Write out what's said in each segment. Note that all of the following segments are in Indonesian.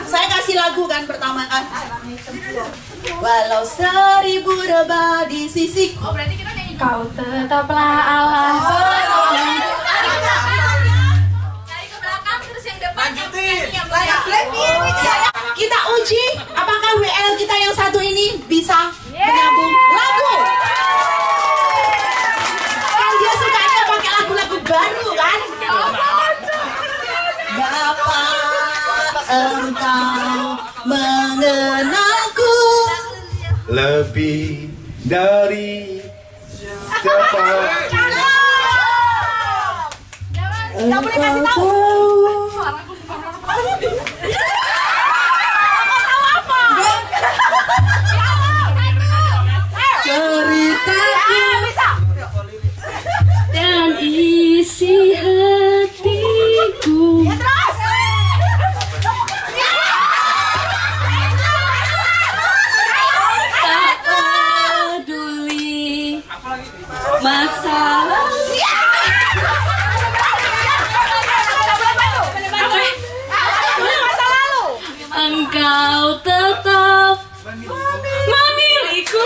saya kasih lagu kan pertama kan. Walau 1000 rebah di sisiku. Oh, berarti kita nyanyi. Kau tetaplah Allah. Dari ke belakang terus yang depan. Lanjutin. Kita uji apakah WL kita yang satu ini bisa menyambung lagu. Kan dia sukanya pakai lagu-lagu baru kan. Bapak engkau mengenalku lebih dari siapa. Nggak boleh kasih tahu. Ceritaku dan isi hatiku. Tak peduli masalah. Engkau tetap memiliku.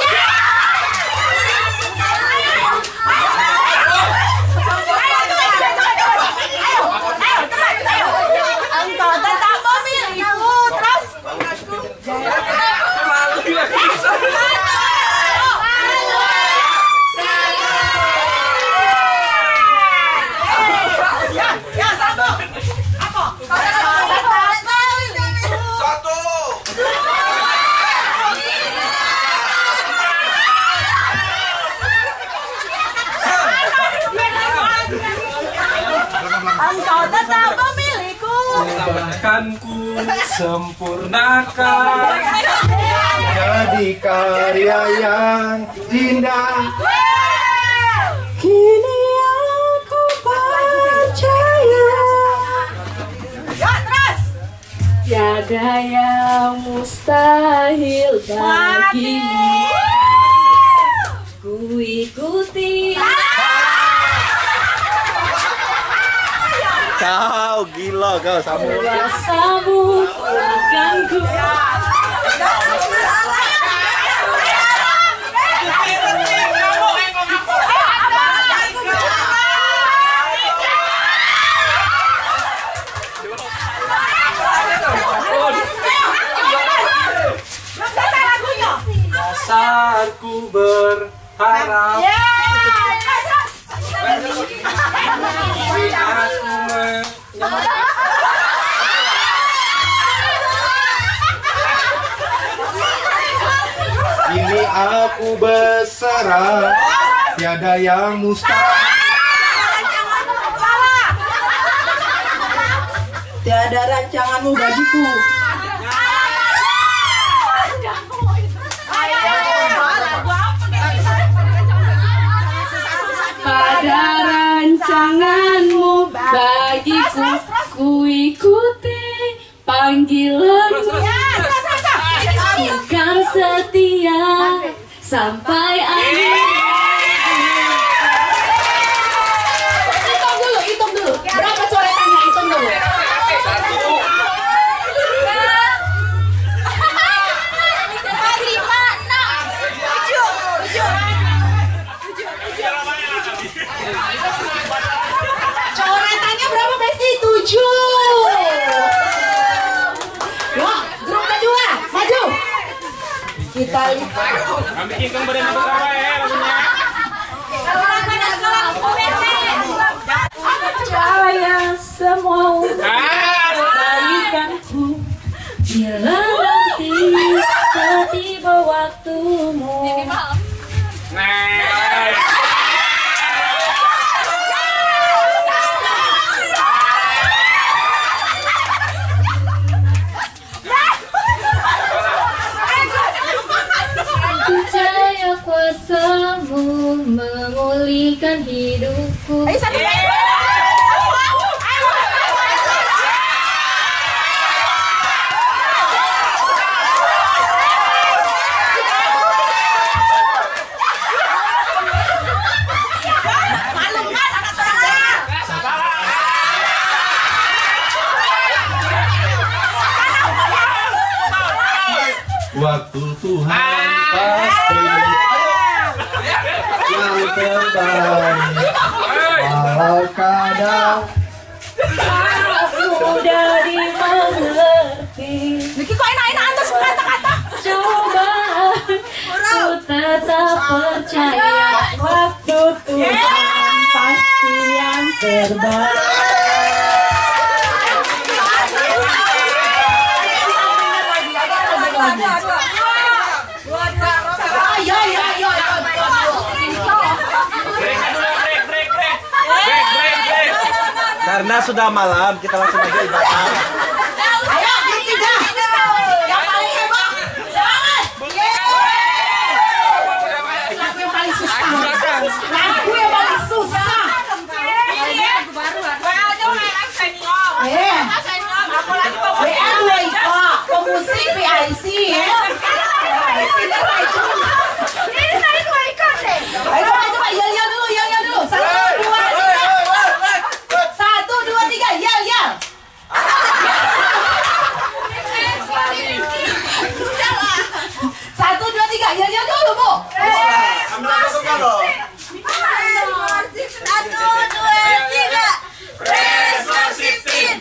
Engkau tetap memilihku. Terus engkau tetap memilihku. Bahkan ku sempurnakan Jadi karya yang indah. Kini aku percaya tiada yang mustahil bagimu. Ku ikuti. Kau gila kau sama. Kuasamu bukanku. dasarku berharap. Kini aku berserah, tiada yang mustahil. Tiada rancanganmu bagiku. Pada rancanganmu bagiku, ku ikuti panggilanmu. Bukan setia sampai akhir. Hitung dulu. Berapa coretannya? Hitung dulu. Coretannya berapa, Besti? 7. Wah, grup kedua, maju. Kita lihat. Kami ingin badan aku kawan ya lagunya. Percaya semua kebaikanku bila nanti tiba waktumu. Percaya kuasamu memulihkan hidupku. Ayo, satu lagi. waktu Tuhan pasti yang terbaik. Walau kadang Udah dimengerti. Niki kok enak-enak antus kata-kata. Coba ku tetap percaya waktu Tuhan pasti yang terbaik. karena sudah malam kita langsung aja ibadah. Ayo bertiga. Yang paling hebat. Semangat. Lagu yang paling susah. Lagu yang paling susah. Pemusik PIC ya. Ayo coba yel dulu. 1, 2, 3. Yel. 1, 2, 3. Yel dulu, Bu. 1, 2, 3. Respositin.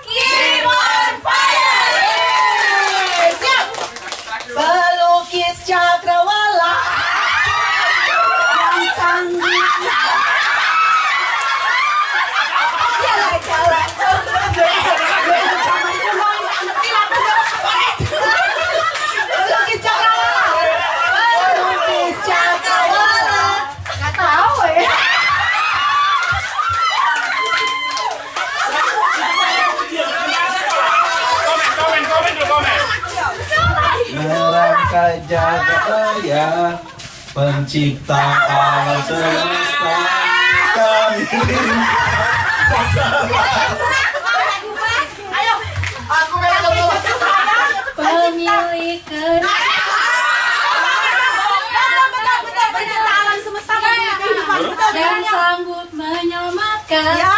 Keep on fire. Siap. Pelukis cakrawala yang sanggup jalan-jalan. Pelukis cakrawala. Nggak tahu ya. Merangkai jagat raya, pencipta alam semesta. Ayo, aku pengen dulu. Pemilik Benar, alam semesta kehidupan. dan sanggup menyelamatkan. Ya.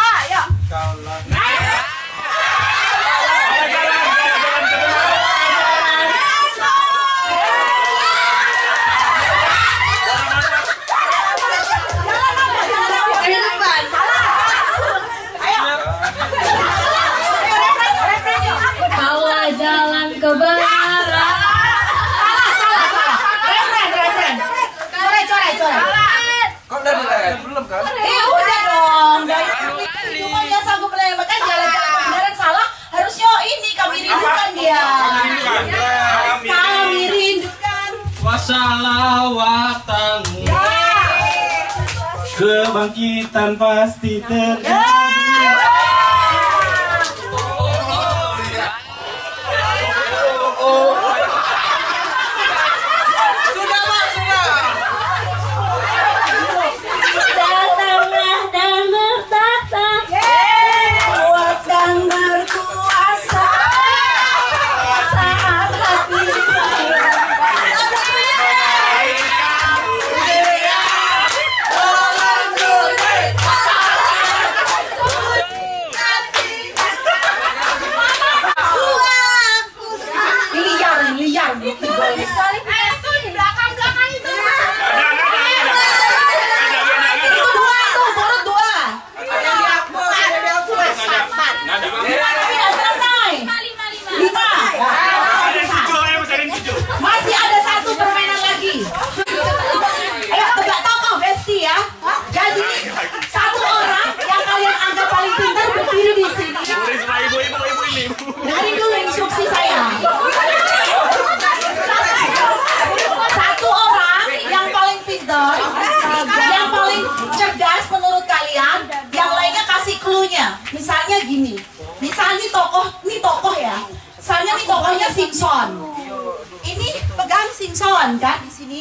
Bawa jalan ke barat. Refren. Coret. Kok dari belum kan? Udah dong. Dari cuma dia sanggup melewatkan jalan-jalan kebenaran salah. Harusnya ini kami rindukan dia. Kami rindukan. Wassalawatanmu. Kebangkitan pasti terjadi. Datanglah dan bertata. Kuat dan berkuasa. Saat hati liar. Di belakang itu. Itu 2 tuh, turut 2. Tidak selesai. 5. Masih ada 1 permainan lagi. Ayo tebak tokoh Besti ya. Jadi 1 orang yang kalian anggap paling pintar berdiri di sini. Ibu-ibu ini. Dari dulu instruksi saya. 1 orang yang paling pintar, yang paling cerdas menurut kalian, yang lainnya kasih clue-nya. Misalnya gini. Misalnya ini tokoh ya. Misalnya nih tokohnya Simpson. Ini pegang Simpson kan di sini.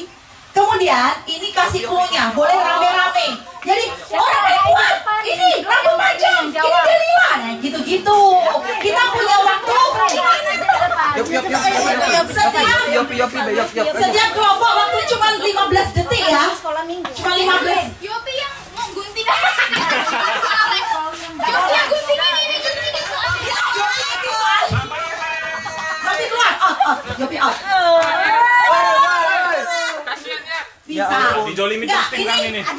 Kemudian ini kasih clue-nya, boleh rame-rame. Jadi orang yang kuat, ini rambut panjang, ini Delila, nah gitu-gitu. Kita punya waktu. Setiap kelompok waktu cuma 15 detik ya. Cuma 15. Yopi yang mau gunting. Yopi yang gunting. Bisa. Dijolimi Enggak, terus timkan ini. 15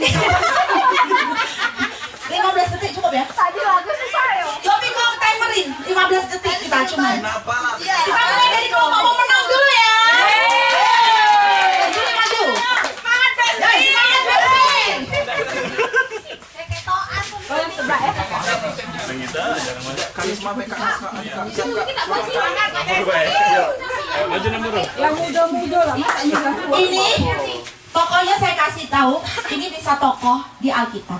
detik cukup ya? Tadi lagu susah ya. Tapi kok timerin 15 detik kita cuma. Kenapa lah? Kita mulai dari kelompok pemenang dulu ya. Jadi maju. Semangat Besti. Semangat Besti. Ketoan tuh. Yang sebelah ya. Kita jangan maju. Karisma PKK. Kita buat semangat. Maju nomor. Yang muda-muda lah, masa juga tua. Ini tokohnya saya kasih tahu, ini bisa tokoh di Alkitab.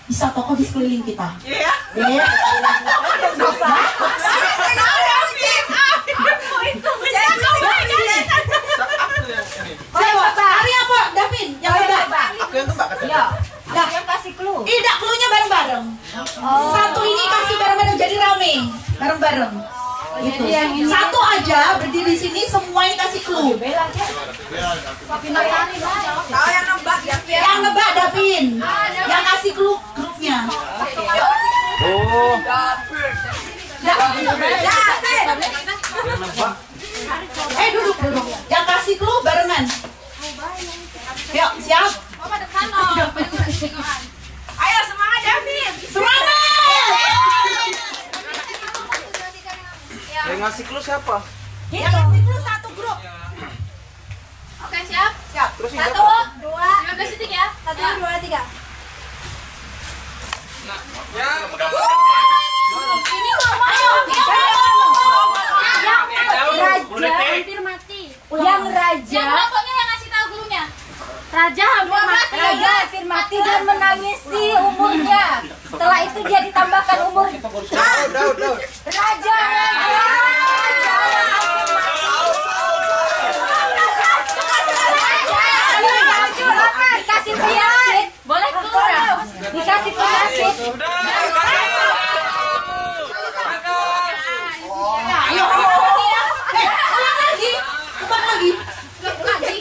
Bisa tokoh di sekeliling kita. Iya. Iya. Saya hari apa, Davin? Yang tebak. Aku yang tebak katanya. Ya, Dah. yang kasih clue. Tidak, cluenya bareng-bareng. Satu ini kasih bareng-bareng jadi rame, bareng-bareng. Gitu. Satu aja berdiri di sini, semua ini kasih clue. Tahu yang nembak ya. Yang nebak Davin, yang kasih clue grupnya. Oh. Duduk. Yang kasih clue barengan. Yuk, siap? Ayo semangat Davin. Semangat! Yang ngasih clue siapa? Yang kasih clue satu grup. Oke siap. Siap. Terus yang 1, siapa? 2, 15 detik ya. 1, 2, 3. Ini ngomong. Ayo, Raja hampir mati. Yang raja, Pokoknya yang ngasih tahu cluenya. raja hampir mati. Raja hampir mati dan menangisi umurnya. Setelah itu dia ditambahkan umur. Udah. Raja. Dikasih penyakit. Boleh keluar. Dikasih penyakit. Ayo. Ulang lagi. Ubah lagi.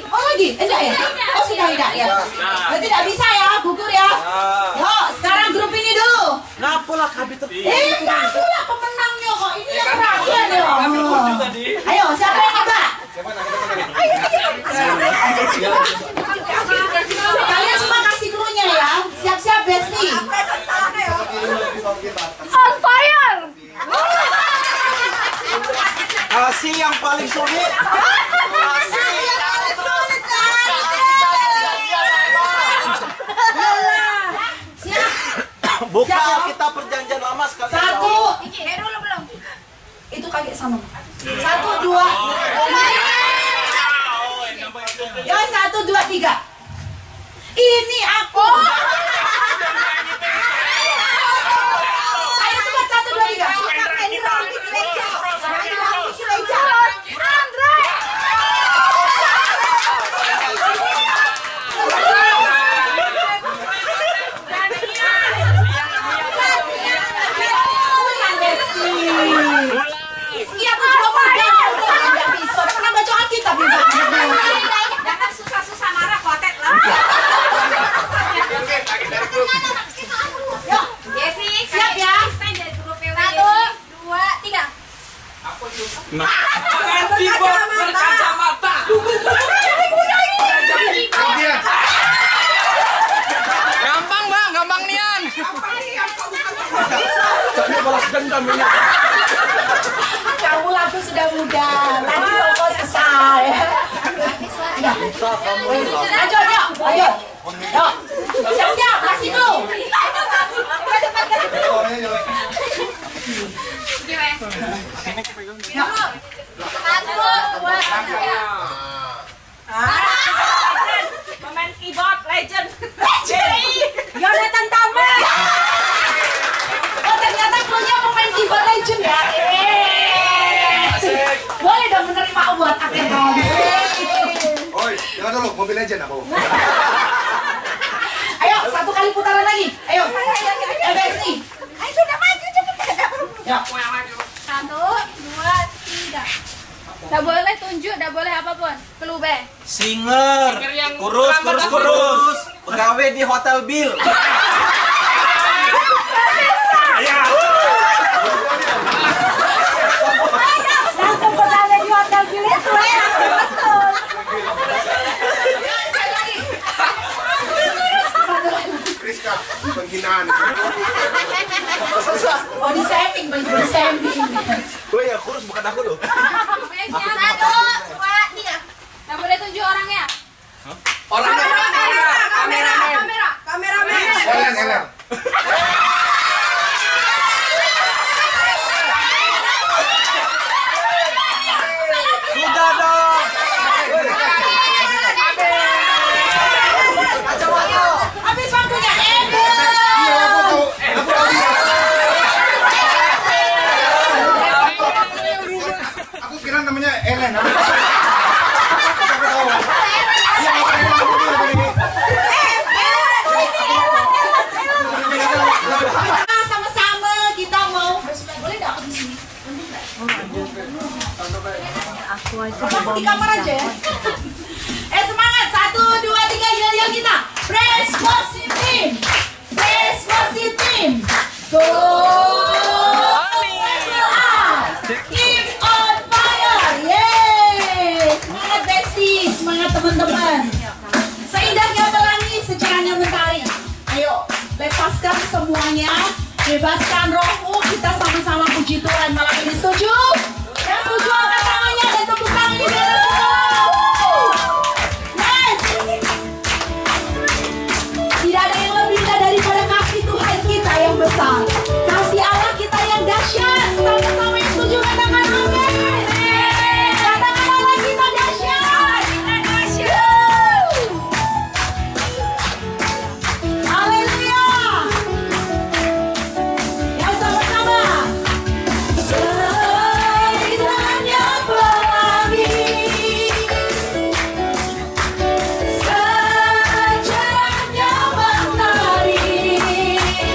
Oh lagi? Enggak ya? Oh sudah tidak ya? Berarti tidak bisa ya, gugur ya. Yuk, sekarang grup ini dulu. Ngapa lah kabit Kamu lah pemenangnya kok. Ini yang terakhir ya. Ayo, siapa yang nebak? Kalian semua kasih cluenya ya. Siap-siap Besti. On fire. Kasih yang paling sulit. Buka kita perjanjian lama sekali. Satu. Dulu belum. Itu kaget sama. 1, 2. Yo, 1, 2, 3. Ini aku. Ayo cepat 1, 2, 3. Jangan susah-susah marah kotet lah. Yuk, Yesi, siap ya. stand dari grup PW. 1, 2, 3. Gampang bang, gampang nian. Tapi balas dendam ini. Kamu laku sudah muda. Tadi kok selesai. Ya. Ayo, ayo. Yuk. Siap-siap, kasih dulu. Yuk. 1, 2, 3. Pemain keyboard legend. Jonathan Tamer. Oh ternyata cluenya pemain keyboard legend ya. Boleh dong menerima award akhirnya. Oi, jangan dulu, Mobile Legend aku. Ayo, satu kali putaran lagi. Ayo. Besti. Ayo sudah maju cepetan. Ya. 1, 2, 3. Tak boleh tunjuk, tak boleh apapun. Clue B. Singer. Kurus. Pegawai di Hotel Bill. Langsung berada di hotel bilik itu ya. Betul. Penghinaan. Oh di saving, baju di saving. Gue yang kurus bukan aku loh. 1, 2, 3. Yang boleh tunjuk orangnya. Orangnya Kameramen. Ellen. Sudah dong. Habis waktunya Eden. Iya, aku tahu. Aku kira namanya Ellen. Aku tahu. Iya, Sama-sama kita mau. Boleh nggak aku di sini? Apa di kamar aja ya? Semangat 1, 2, 3 yel kita. Press positif. Go. Keep on fire. Yeay. Semangat bestie, semangat teman-teman. Seindahnya pelangi, secerahnya mentari. Ayo, lepaskan semuanya. Bebaskan rohmu, kita sama-sama puji Tuhan malam ini. Setuju? Yang setuju angkat tangannya dan tepuk tangan di dalam semua. Yes. Tidak ada yang lebih indah daripada kasih Tuhan kita yang besar. Kasih Allah kita yang dahsyat. Sama-sama yang setuju katakan amin. Katakan Allah kita dahsyat. Haleluya. Ya sama-sama. Seindahnya pelangi, secerahnya mentari.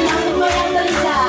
Yang terindah.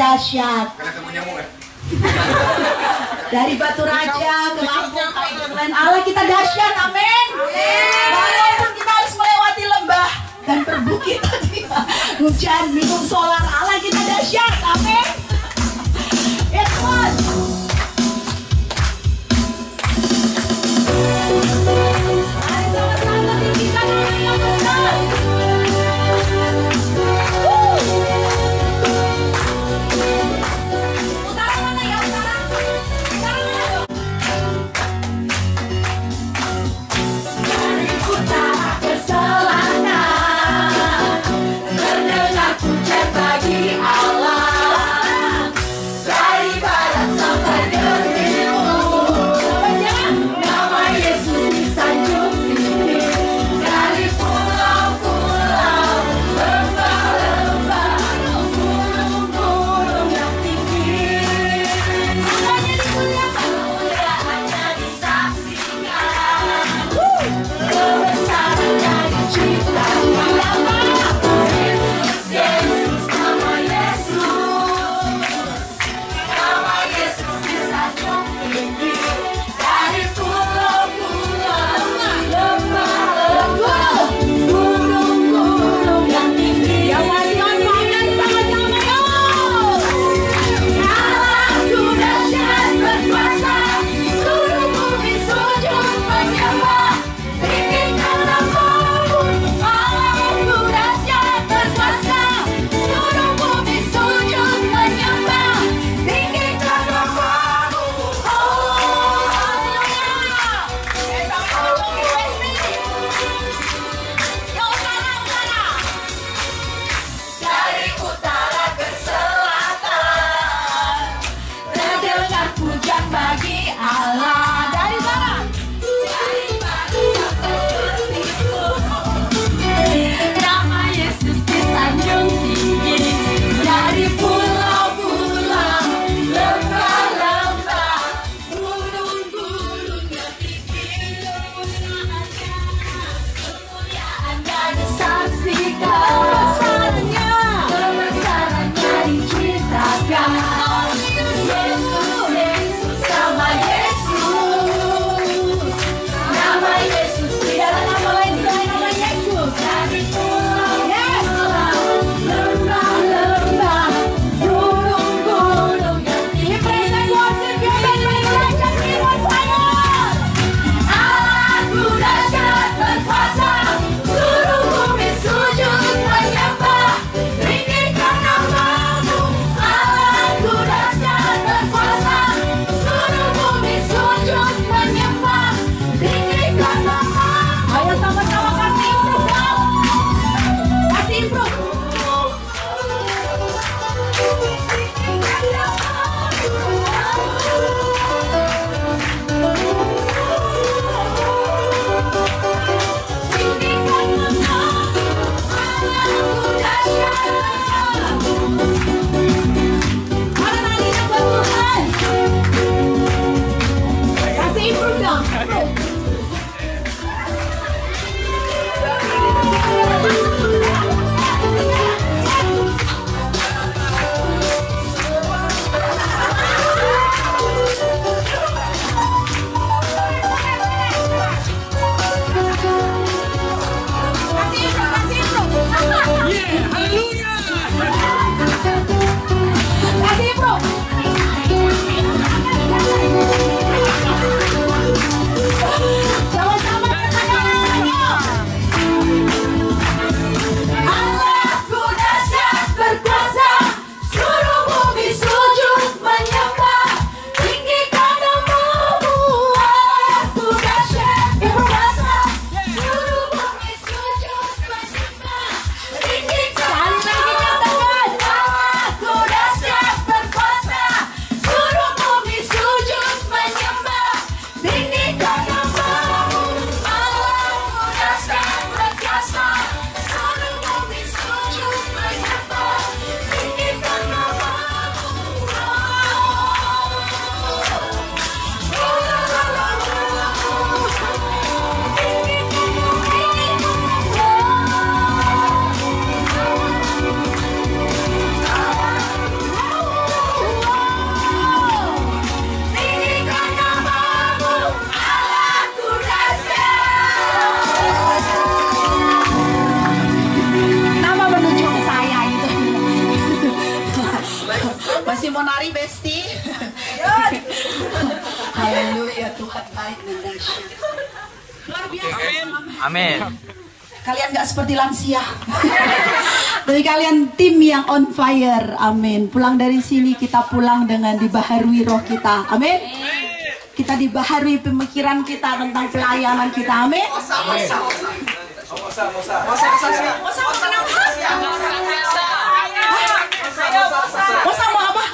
dahsyat. Karena ketemu nyamuk ya. Dari Batu Raja ke Lampung, selain Allah kita dahsyat, amin. Walaupun kita harus melewati lembah dan perbukitan, hujan, minum solar, Allah kita dahsyat, amin. Ya Tuhan. Mari sama-sama tinggikan Allah yang besar. Utara mana ya, utara? Utara mana? Dari utara ke selatan terdengar pujian bagi Allah. Dari barat sampai Masih mau nari, Besti? Haleluya, Tuhan baik dan dahsyat. Luar biasa. Amin. Kalian gak seperti lansia. Tapi kalian tim yang on fire. Amin. Pulang dari sini kita pulang dengan dibaharui roh kita. Amin. Kita dibaharui pemikiran kita tentang pelayanan kita. Amin. Mosa mau apa?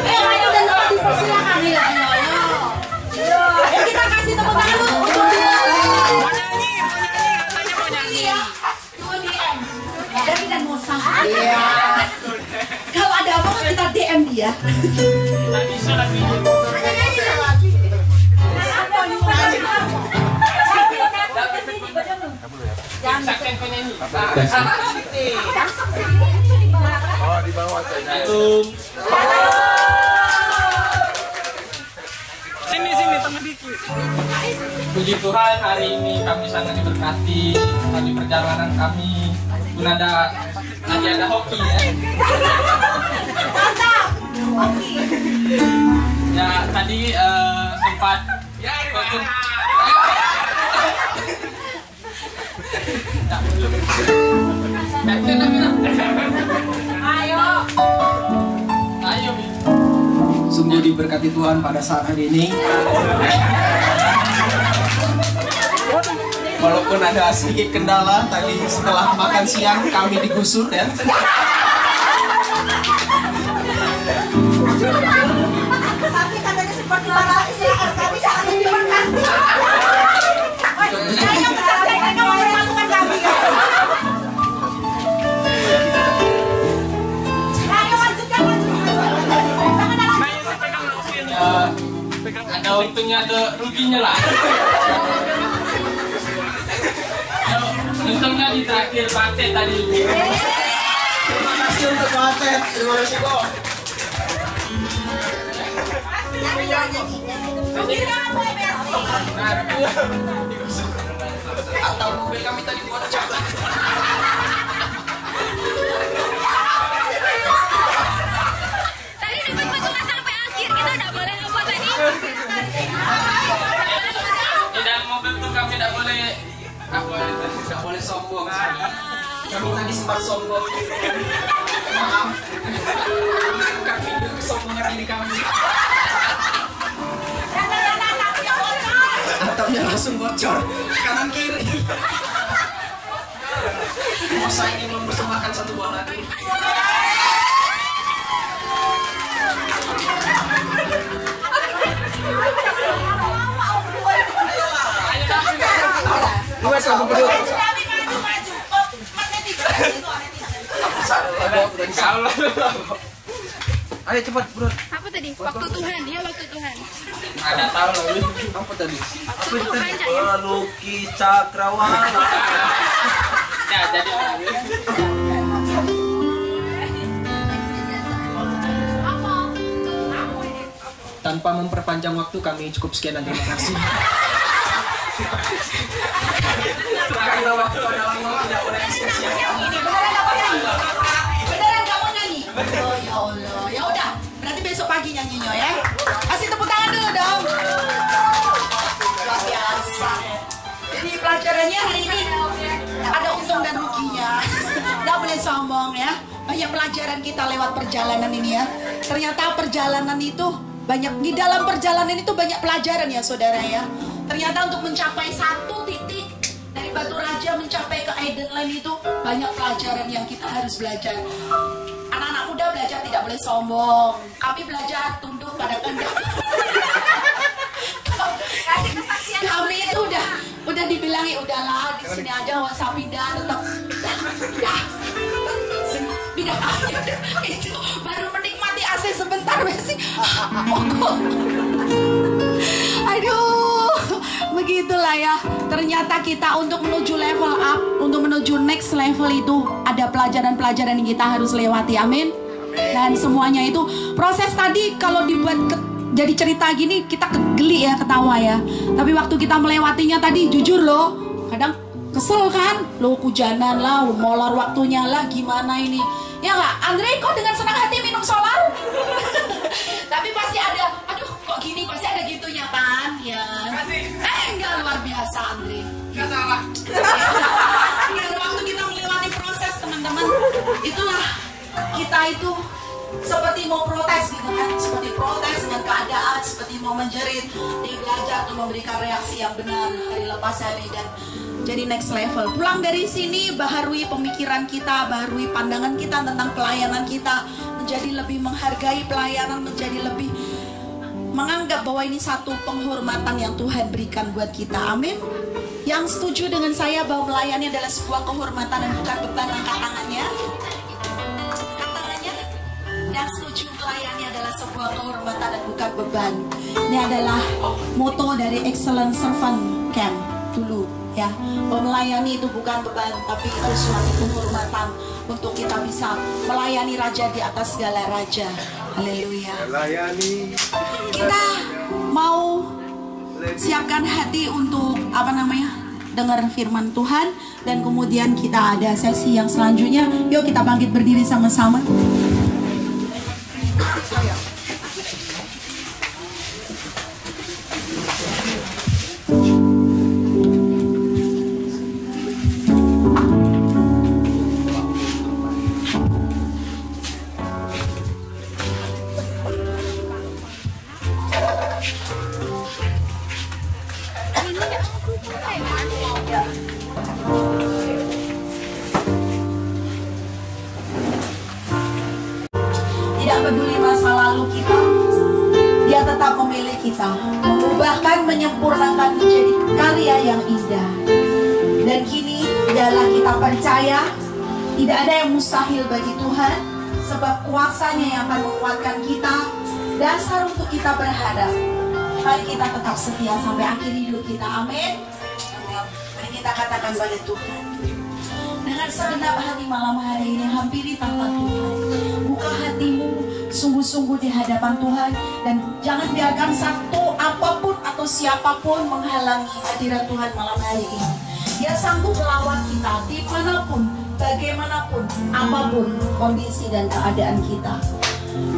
Ayo dan dipersilakan ya. Kita kasih tepuk tangan dulu untuk DM Dari dan Mosa. Iya. Kalau ada apa kita DM dia. Oh, di bawah saja. Sini teman dikit. Puji Tuhan, hari ini kami sangat diberkati di perjalanan kami. Pun lagi ada hoki ya. Mantap. Hoki. Ya tadi sempat Ayo. Sungguh diberkati Tuhan pada saat hari ini. Walaupun ada sedikit kendala tadi setelah makan siang kami digusur ya. Tapi katanya seperti para istirahat kami sangat diberkati. Saya besar mereka mau melakukan kami. Ayo lanjutkan. Ada untungnya ada ruginya lah. Untungnya di terakhir paten tadi. Terima kasih untuk paten. Terima kasih kok. Atau mobil kami tadi buat coba. Tadi dapat petugas sampai akhir, kita udah boleh apa tadi? Di dalam mobil tuh kami tidak boleh sombong. Kami tadi sempat sombong. Maaf. Kami kesombongan diri kami. Atapnya langsung bocor kanan kiri. Mosa ini mempersembahkan satu buah lagu. Ayo cepat, bro. Apa tadi? Waktu Tuhan, ya waktu Tuhan. Ada tahu lagi. Apa tadi? Waktu Tuhan, Cak, ya. Luki Cakrawala. Ya, jadi tanpa memperpanjang waktu kami cukup sekian dan terima kasih. Karena waktu adalah tidak boleh sia-sia. Beneran kamu nyanyi? Oh ya Allah. Ya udah, berarti besok pagi nyanyinya ya. Kasih tepuk tangan dulu dong. Luar biasa. Jadi pelajarannya hari ini ada untung dan ruginya. Nggak boleh sombong ya. Banyak pelajaran kita lewat perjalanan ini ya. Ternyata perjalanan itu banyak, di dalam perjalanan itu banyak pelajaran ya saudara ya. Ternyata untuk mencapai satu titik dari Batu Raja mencapai ke Eden Land itu banyak pelajaran yang kita harus belajar. Anak-anak muda belajar tidak boleh sombong. Kami belajar tunduk pada kehendak. Kami itu udah dibilangi udahlah di sini aja wasa pindah tetap pindah itu baru menikmati AC sebentar sih. Aduh, Begitulah ya. Ternyata kita untuk menuju level up, untuk menuju next level itu ada pelajaran-pelajaran yang kita harus lewati. Amin. Dan semuanya itu proses tadi kalau dibuat jadi cerita gini kita geli ya, ketawa ya. Tapi waktu kita melewatinya tadi jujur loh, kadang kesel kan, lo hujanan lah, molor waktunya lah, gimana ini? Ya nggak, Andre kok dengan senang hati minum solar? Tapi pasti ada, aduh kok gini, pasti ada gitunya kan? Ya. Enggak, luar biasa Andre. Nggak salah. Dan waktu kita melewati proses teman-teman, itulah kita itu seperti mau protes gitu kan, seperti protes dengan keadaan, seperti mau menjerit, belajar untuk memberikan reaksi yang benar hari lepas hari dan jadi next level. Pulang dari sini baharui pemikiran kita, baharui pandangan kita tentang pelayanan kita, menjadi lebih menghargai pelayanan, menjadi lebih menganggap bahwa ini satu penghormatan yang Tuhan berikan buat kita. Amin. Yang setuju dengan saya bahwa melayani adalah sebuah kehormatan dan bukan beban, angkat tangannya. Yang setuju melayani adalah sebuah kehormatan dan bukan beban. Ini adalah moto dari Excellent Servant Camp dulu ya. Melayani itu bukan beban, tapi itu suatu kehormatan untuk kita bisa melayani Raja di atas segala raja. Haleluya. Melayani. Kita mau siapkan hati untuk dengar firman Tuhan, dan kemudian kita ada sesi yang selanjutnya. Yuk kita bangkit berdiri sama-sama. Tidak peduli masa lalu kita, Dia tetap memilih kita, mengubahkan, menyempurnakan menjadi karya yang indah. Dan kini adalah kita percaya tidak ada yang mustahil bagi Tuhan, sebab kuasanya yang akan menguatkan kita, dasar untuk kita berharap. Mari kita tetap setia sampai akhir hidup kita. Amin. Mari kita katakan pada Tuhan dengan segenap hati malam hari ini, hampiri tahta Tuhan. Buka hatimu sungguh-sungguh di hadapan Tuhan, dan jangan biarkan satu apapun atau siapapun menghalangi hadirat Tuhan malam hari ini. Dia sanggup melawan kita dimanapun, bagaimanapun, apapun kondisi dan keadaan kita.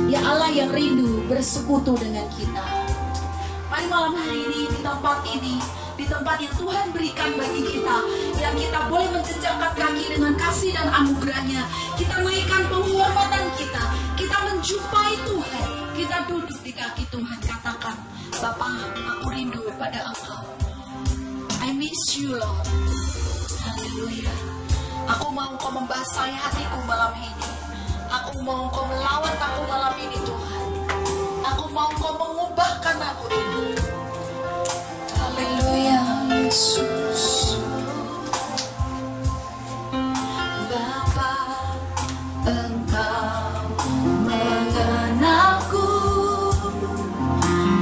Ya Allah yang rindu bersekutu dengan kita. Mari malam hari ini di tempat ini, di tempat yang Tuhan berikan bagi kita, yang kita boleh menjejakkan kaki dengan kasih dan anugerahnya, kita naikkan penghormatan kita menjumpai Tuhan, kita duduk di kaki Tuhan, katakan, Bapa, aku rindu pada Engkau. I miss you Lord. Haleluya. Aku mau Engkau membasahi hatiku malam ini. Aku mau Engkau melawat aku malam ini Tuhan. Aku mau Engkau mengubahkan aku Tuhan. Haleluya Yesus. Bapa, Engkau mengenalku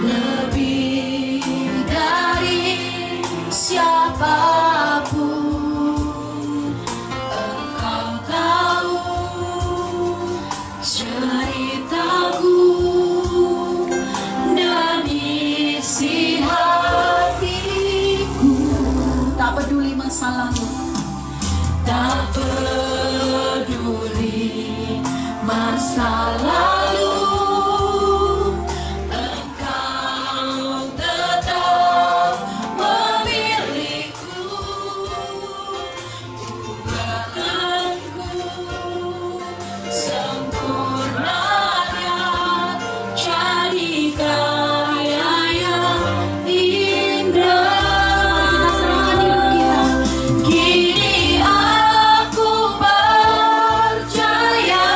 lebih dari siapapun. Engkau tahu ceritaku dan isi hatiku. Tak peduli masa lalu, tak peduli masa lalu, Engkau tetap memilihku. Ubahkanku sempurnanya jadi karya yang indah. Kini aku percaya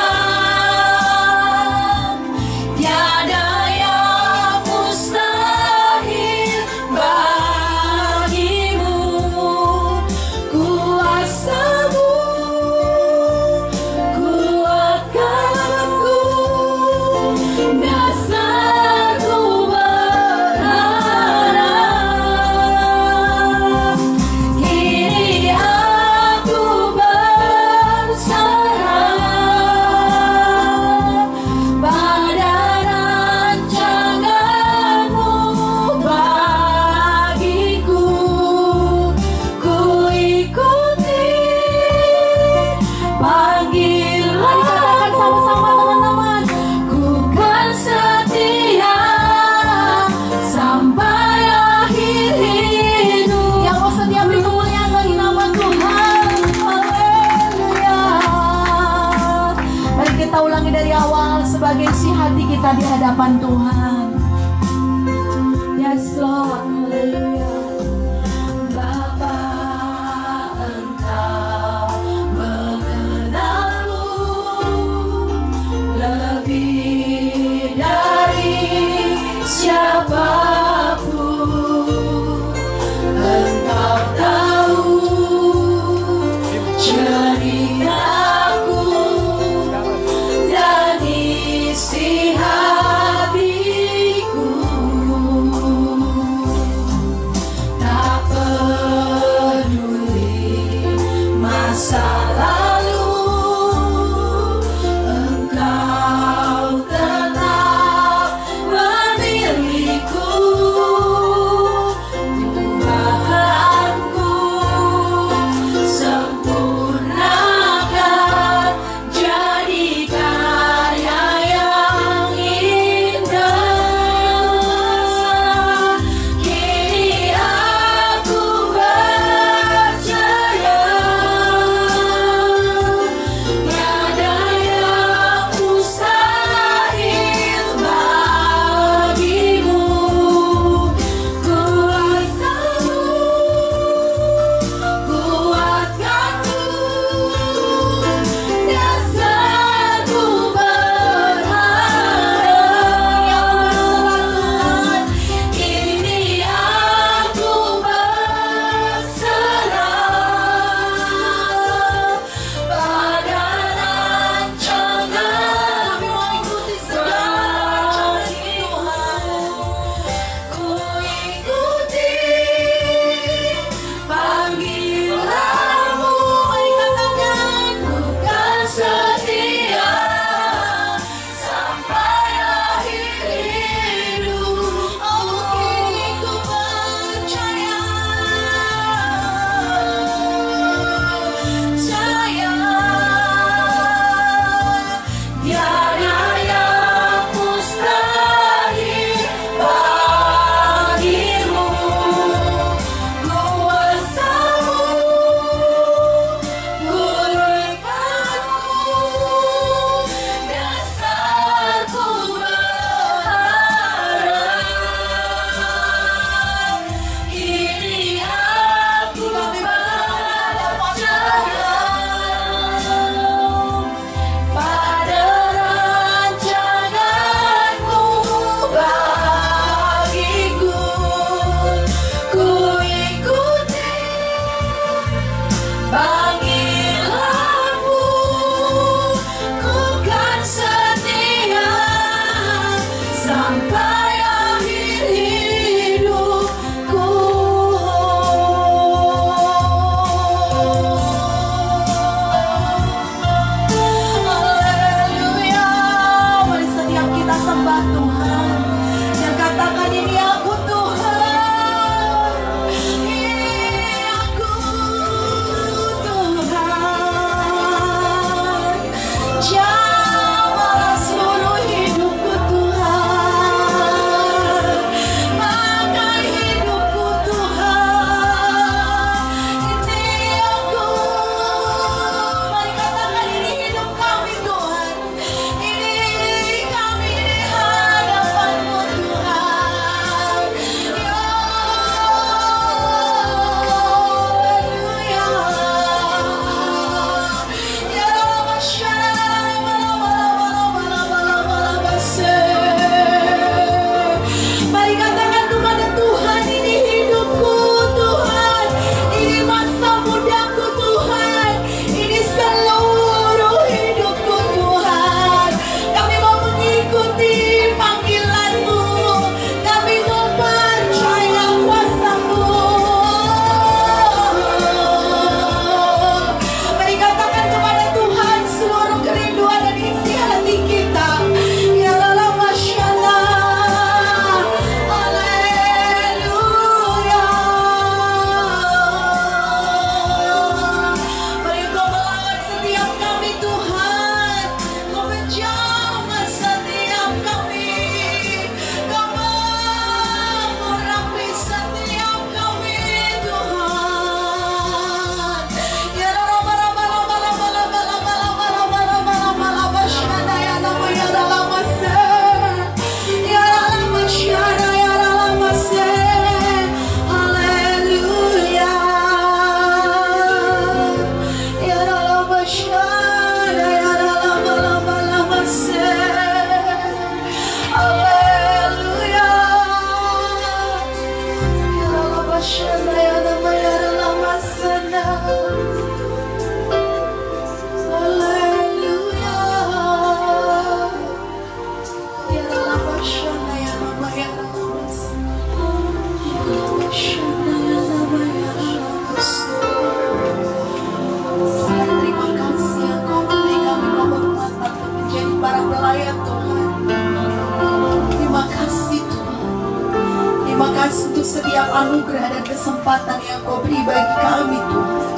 penghormatan yang Kau beri bagi kami Tuhan.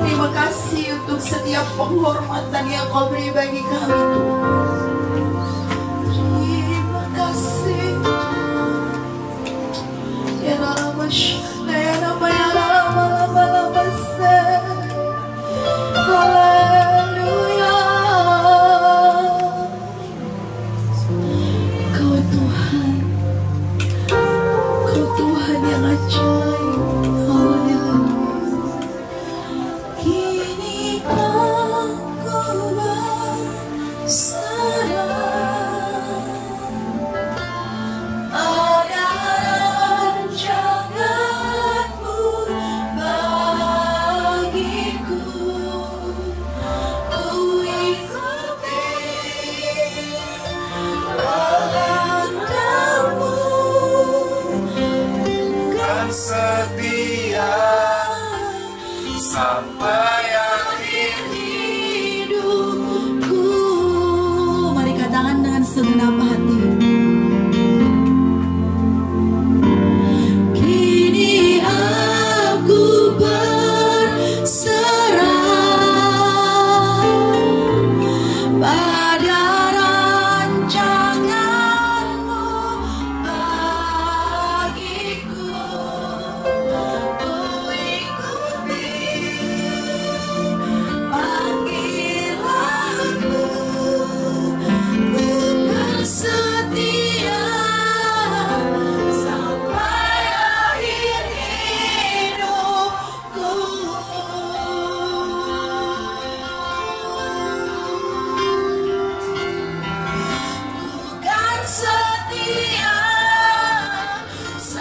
Terima kasih untuk setiap penghormatan yang Kau beri bagi kami Tuhan. Terima kasih ya Rama Shana ya Rama ya Rama Rama Rama Se. Haleluya. Kau Tuhan, Kau Tuhan yang ajaib. Haleluya. Kini aku berserah, ada rancangan-Mu bagiku. Ku ikuti kehendak-Mu, Kan setia sampai akhir hidupku. Mari katakan dengan segenap hati. Kini aku berserah pada rancangan-Mu bagiku. Ku ikuti panggilan-Mu, bukan setia sampai akhir hidupku. Bukan setia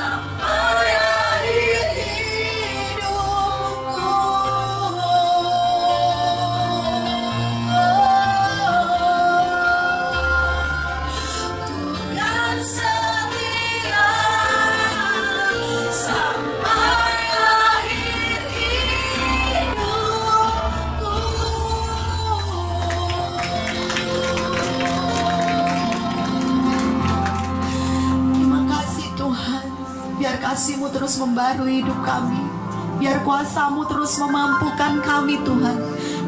sampai akhir hidupku. Bukan setia sampai akhir hidupku. Terima kasih Tuhan, biar kasih-Mu terus membarui hidup kami. Biar kuasa-Mu terus memampukan kami Tuhan.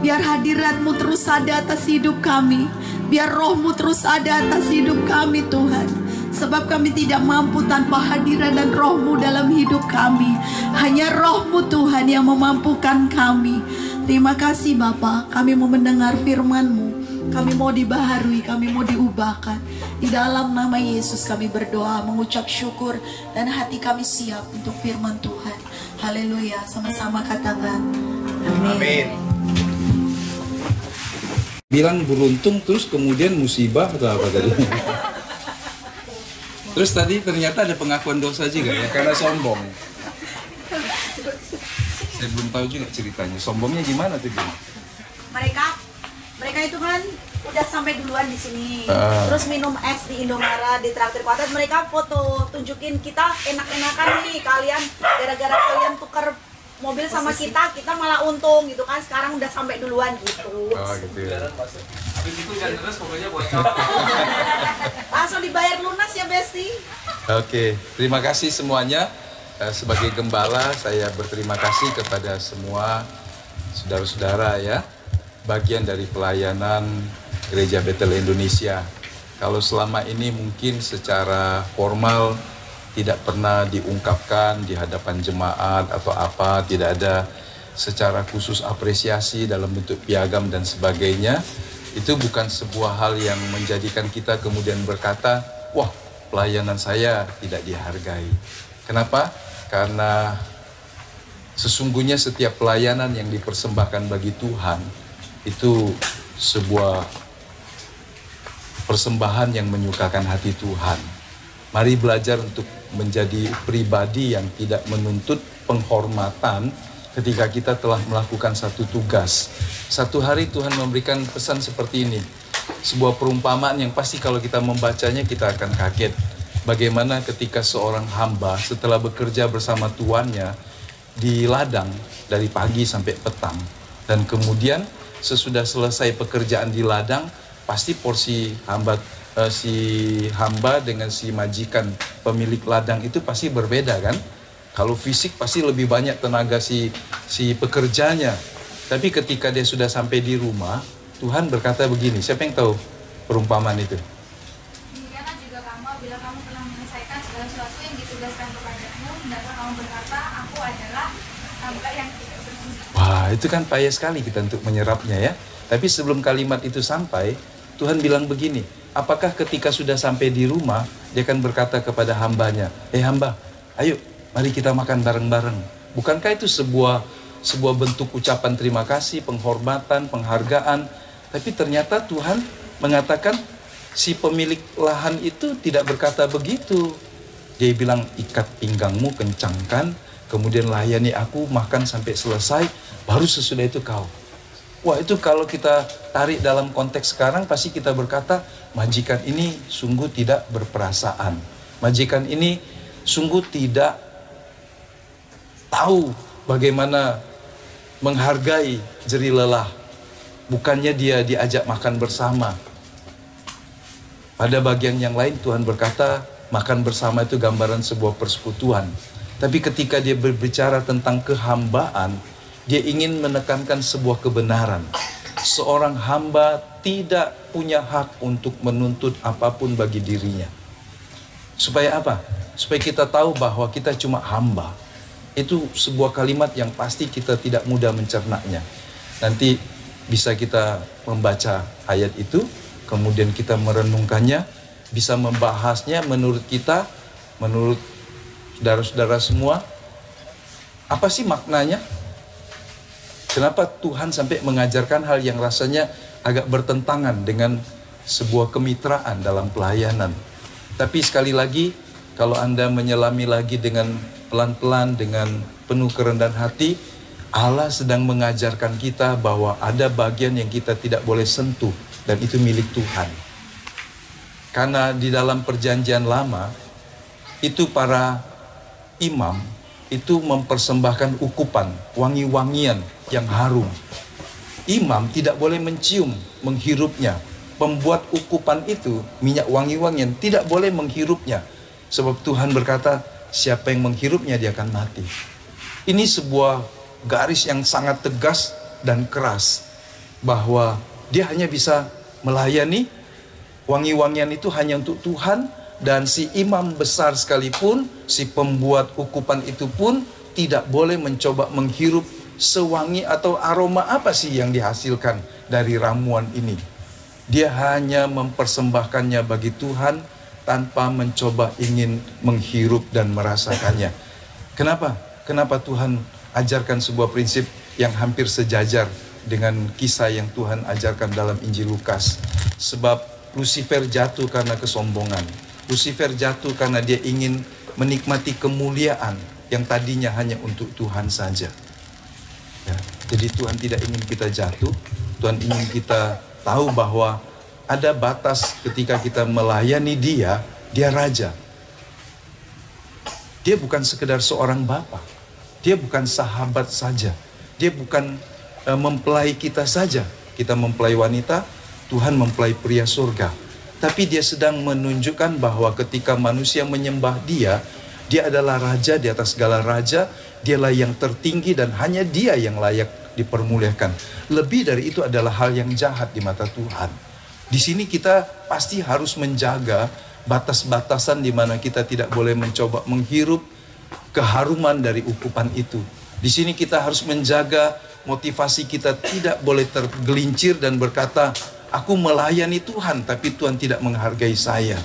Biar hadirat-Mu terus ada atas hidup kami. Biar roh-Mu terus ada atas hidup kami Tuhan. Sebab kami tidak mampu tanpa hadirat dan roh-Mu dalam hidup kami. Hanya roh-Mu Tuhan yang memampukan kami. Terima kasih Bapa, kami mau mendengar firman-Mu. Kami mau dibaharui, kami mau diubahkan. Di dalam nama Yesus kami berdoa, mengucap syukur, dan hati kami siap untuk firman Tuhan. Haleluya, sama-sama katakan amin. Bilang beruntung terus kemudian musibah atau apa tadi? Terus tadi ternyata ada pengakuan dosa juga ya, karena sombong. Saya belum tahu juga ceritanya. Sombongnya gimana tuh? Mereka itu kan udah sampai duluan di sini. Terus minum es di Indomaret, di traktir Kuatat. Mereka foto tunjukin kita enak-enakan nih kalian. Gara-gara kalian tukar mobil sama kita malah untung gitu kan. Sekarang udah sampai duluan gitu. Oh gitu ya. Habis itu hujan terus pokoknya bocor. Langsung dibayar lunas ya Besti. Oke, terima kasih semuanya. Sebagai gembala saya berterima kasih kepada semua saudara-saudara ya, bagian dari pelayanan Gereja Betel Indonesia. Kalau selama ini mungkin secara formal tidak pernah diungkapkan di hadapan jemaat atau apa, tidak ada secara khusus apresiasi dalam bentuk piagam dan sebagainya, itu bukan sebuah hal yang menjadikan kita kemudian berkata, wah pelayanan saya tidak dihargai. Kenapa? Karena sesungguhnya setiap pelayanan yang dipersembahkan bagi Tuhan itu sebuah persembahan yang menyukakan hati Tuhan. Mari belajar untuk menjadi pribadi yang tidak menuntut penghormatan ketika kita telah melakukan satu tugas. Satu hari Tuhan memberikan pesan seperti ini. Sebuah perumpamaan yang pasti kalau kita membacanya kita akan kaget. Bagaimana ketika seorang hamba setelah bekerja bersama tuannya di ladang dari pagi sampai petang. Dan kemudian sesudah selesai pekerjaan di ladang, pasti porsi si hamba dengan si majikan pemilik ladang itu pasti berbeda kan? Kalau fisik pasti lebih banyak tenaga si pekerjanya. Tapi ketika dia sudah sampai di rumah, Tuhan berkata begini, siapa yang tahu perumpamaan itu? Demikianlah juga kamu, bila kamu telah menyelesaikan segala sesuatu yang ditugaskan kepadamu, hendaklah kamu berkata, aku adalah hamba yang tidak berguna. Wah, itu kan payah sekali kita untuk menyerapnya ya. Tapi sebelum kalimat itu sampai, Tuhan bilang begini, apakah ketika sudah sampai di rumah, dia akan berkata kepada hambanya, hamba, ayo mari kita makan bareng-bareng. Bukankah itu sebuah bentuk ucapan terima kasih, penghormatan, penghargaan. Tapi ternyata Tuhan mengatakan si pemilik lahan itu tidak berkata begitu. Dia bilang, ikat pinggangmu, kencangkan, kemudian layani aku, makan sampai selesai, baru sesudah itu kau. Wah, itu kalau kita tarik dalam konteks sekarang, pasti kita berkata, majikan ini sungguh tidak berperasaan. Majikan ini sungguh tidak tahu bagaimana menghargai jerih lelah. Bukannya dia diajak makan bersama. Pada bagian yang lain Tuhan berkata, makan bersama itu gambaran sebuah persekutuan. Tapi ketika dia berbicara tentang kehambaan, dia ingin menekankan sebuah kebenaran. Seorang hamba tidak punya hak untuk menuntut apapun bagi dirinya. Supaya apa? Supaya kita tahu bahwa kita cuma hamba. Itu sebuah kalimat yang pasti kita tidak mudah mencernanya. Nanti bisa kita membaca ayat itu, kemudian kita merenungkannya, bisa membahasnya menurut kita, menurut saudara-saudara semua. Apa sih maknanya? Kenapa Tuhan sampai mengajarkan hal yang rasanya agak bertentangan dengan sebuah kemitraan dalam pelayanan? Tapi sekali lagi, kalau Anda menyelami lagi dengan pelan-pelan, dengan penuh kerendahan hati, Allah sedang mengajarkan kita bahwa ada bagian yang kita tidak boleh sentuh, dan itu milik Tuhan. Karena di dalam perjanjian lama, itu para imam, itu mempersembahkan ukupan, wangi-wangian yang harum. Imam tidak boleh mencium, menghirupnya. Pembuat ukupan itu, minyak wangi-wangian, tidak boleh menghirupnya. Sebab Tuhan berkata, siapa yang menghirupnya dia akan mati. Ini sebuah garis yang sangat tegas dan keras, bahwa dia hanya bisa melayani, wangi-wangian itu hanya untuk Tuhan, dan si imam besar sekalipun, si pembuat ukupan itu pun tidak boleh mencoba menghirup sewangi atau aroma apa sih yang dihasilkan dari ramuan ini. Dia hanya mempersembahkannya bagi Tuhan tanpa mencoba ingin menghirup dan merasakannya. Kenapa? Kenapa Tuhan ajarkan sebuah prinsip yang hampir sejajar dengan kisah yang Tuhan ajarkan dalam Injil Lukas? Sebab Lucifer jatuh karena kesombongan. Lucifer jatuh karena dia ingin menikmati kemuliaan yang tadinya hanya untuk Tuhan saja. Ya, jadi Tuhan tidak ingin kita jatuh. Tuhan ingin kita tahu bahwa ada batas ketika kita melayani Dia. Dia Raja. Dia bukan sekedar seorang bapa. Dia bukan sahabat saja. Dia bukan mempelai kita saja. Kita mempelai wanita, Tuhan mempelai pria surga. Tapi dia sedang menunjukkan bahwa ketika manusia menyembah Dia, Dia adalah Raja di atas segala raja. Dialah yang tertinggi dan hanya Dia yang layak dipermuliakan. Lebih dari itu adalah hal yang jahat di mata Tuhan. Di sini kita pasti harus menjaga batas-batasan di mana kita tidak boleh mencoba menghirup keharuman dari ukupan itu. Di sini kita harus menjaga motivasi kita tidak boleh tergelincir dan berkata, aku melayani Tuhan tapi Tuhan tidak menghargai saya.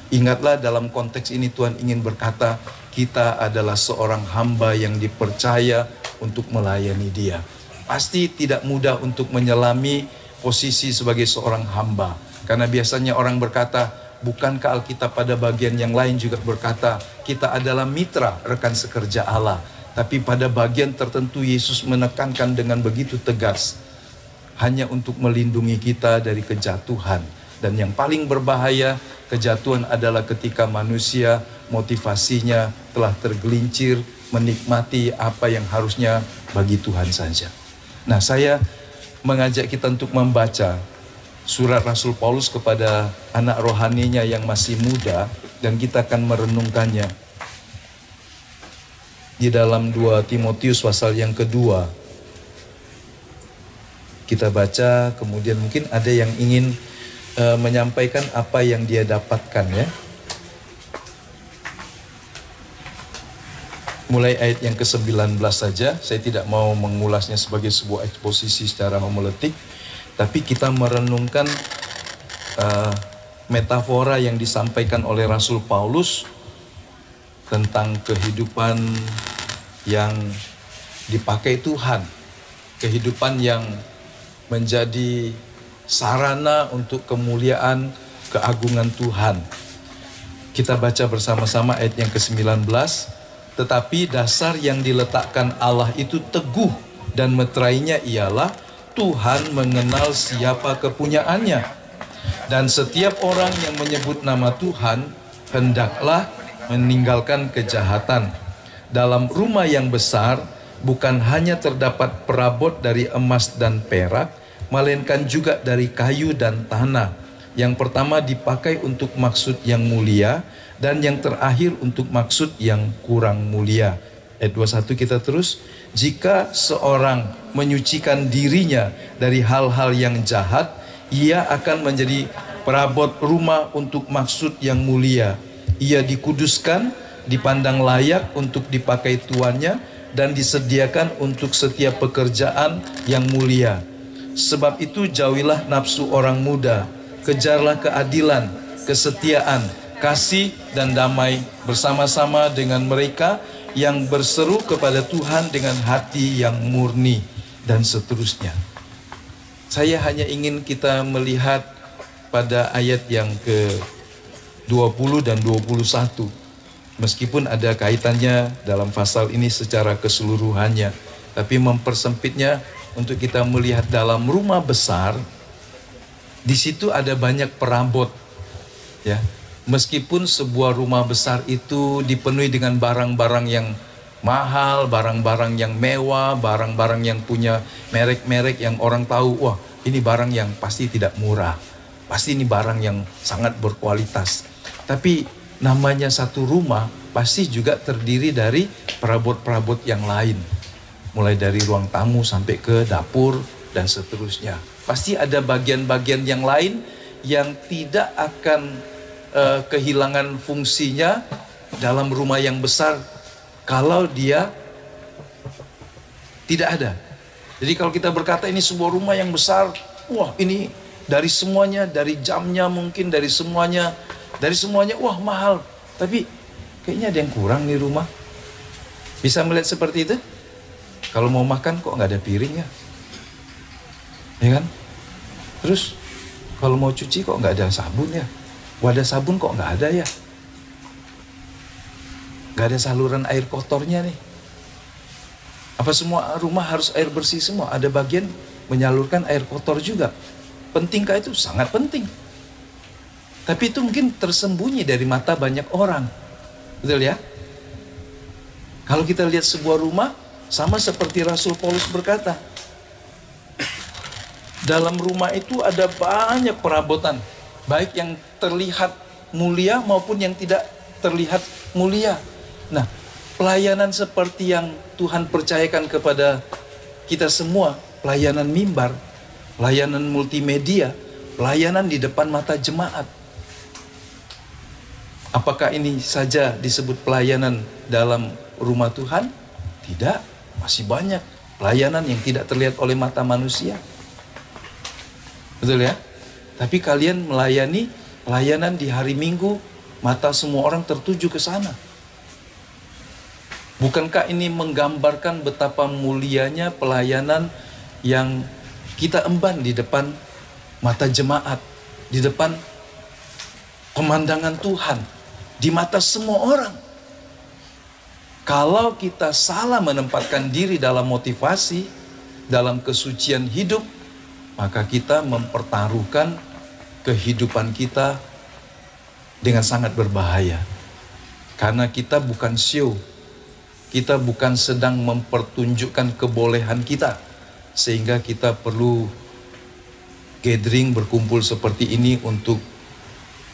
Ingatlah dalam konteks ini Tuhan ingin berkata, kita adalah seorang hamba yang dipercaya untuk melayani Dia. Pasti tidak mudah untuk menyelami posisi sebagai seorang hamba. Karena biasanya orang berkata, bukankah Alkitab pada bagian yang lain juga berkata, kita adalah mitra, rekan sekerja Allah. Tapi pada bagian tertentu Yesus menekankan dengan begitu tegas, hanya untuk melindungi kita dari kejatuhan. Dan yang paling berbahaya, kejatuhan adalah ketika manusia motivasinya telah tergelincir menikmati apa yang harusnya bagi Tuhan saja. Nah, saya mengajak kita untuk membaca surat Rasul Paulus kepada anak rohaninya yang masih muda, dan kita akan merenungkannya. di dalam 2 Timotius pasal yang kedua. Kita baca, kemudian mungkin ada yang ingin menyampaikan apa yang dia dapatkan ya. Mulai ayat yang ke-19 saja, saya tidak mau mengulasnya sebagai sebuah eksposisi secara homiletik, tapi kita merenungkan metafora yang disampaikan oleh Rasul Paulus tentang kehidupan yang dipakai Tuhan, kehidupan yang menjadi sarana untuk kemuliaan, keagungan Tuhan. Kita baca bersama-sama ayat yang ke-19. Tetapi dasar yang diletakkan Allah itu teguh, dan meterainya ialah Tuhan mengenal siapa kepunyaannya. Dan setiap orang yang menyebut nama Tuhan hendaklah meninggalkan kejahatan. Dalam rumah yang besar bukan hanya terdapat perabot dari emas dan perak, melainkan juga dari kayu dan tanah. Yang pertama dipakai untuk maksud yang mulia, dan yang terakhir untuk maksud yang kurang mulia. Ayat 21 kita terus. Jika seorang menyucikan dirinya dari hal-hal yang jahat, ia akan menjadi perabot rumah untuk maksud yang mulia. Ia dikuduskan, dipandang layak untuk dipakai tuannya, dan disediakan untuk setiap pekerjaan yang mulia. Sebab itu jauhilah nafsu orang muda, kejarlah keadilan, kesetiaan, kasih dan damai bersama-sama dengan mereka yang berseru kepada Tuhan dengan hati yang murni, dan seterusnya. Saya hanya ingin kita melihat pada ayat yang ke-20 dan 21. Meskipun ada kaitannya dalam pasal ini secara keseluruhannya, tapi mempersempitnya untuk kita melihat dalam rumah besar. Di situ ada banyak perabot, ya. Meskipun sebuah rumah besar itu dipenuhi dengan barang-barang yang mahal, barang-barang yang mewah, barang-barang yang punya merek-merek yang orang tahu, wah ini barang yang pasti tidak murah, pasti ini barang yang sangat berkualitas. Tapi namanya satu rumah pasti juga terdiri dari perabot-perabot yang lain. Mulai dari ruang tamu sampai ke dapur dan seterusnya. Pasti ada bagian-bagian yang lain yang tidak akan kehilangan fungsinya dalam rumah yang besar kalau dia tidak ada. Jadi kalau kita berkata ini sebuah rumah yang besar, wah ini dari semuanya, dari jamnya mungkin, dari semuanya, wah mahal. Tapi kayaknya ada yang kurang nih rumah. Bisa melihat seperti itu? Kalau mau makan kok nggak ada piringnya, ya kan? Terus kalau mau cuci kok nggak ada sabun ya? Wadah sabun kok nggak ada ya? Nggak ada saluran air kotornya nih. Apa semua rumah harus air bersih semua? Ada bagian menyalurkan air kotor juga. Pentingkah itu? Sangat penting. Tapi itu mungkin tersembunyi dari mata banyak orang. Betul ya? Kalau kita lihat sebuah rumah, sama seperti Rasul Paulus berkata, dalam rumah itu ada banyak perabotan, baik yang terlihat mulia maupun yang tidak terlihat mulia. Nah, pelayanan seperti yang Tuhan percayakan kepada kita semua, pelayanan mimbar, pelayanan multimedia, pelayanan di depan mata jemaat. Apakah ini saja disebut pelayanan dalam rumah Tuhan? Tidak, masih banyak pelayanan yang tidak terlihat oleh mata manusia. Betul ya? Tapi kalian melayani pelayanan di hari Minggu, mata semua orang tertuju ke sana. Bukankah ini menggambarkan betapa mulianya pelayanan yang kita emban di depan mata jemaat, di depan pemandangan Tuhan, di mata semua orang. Kalau kita salah menempatkan diri dalam motivasi, dalam kesucian hidup, maka kita mempertaruhkan kehidupan kita dengan sangat berbahaya. Karena kita bukan show, kita bukan sedang mempertunjukkan kebolehan kita, sehingga kita perlu gathering, berkumpul seperti ini untuk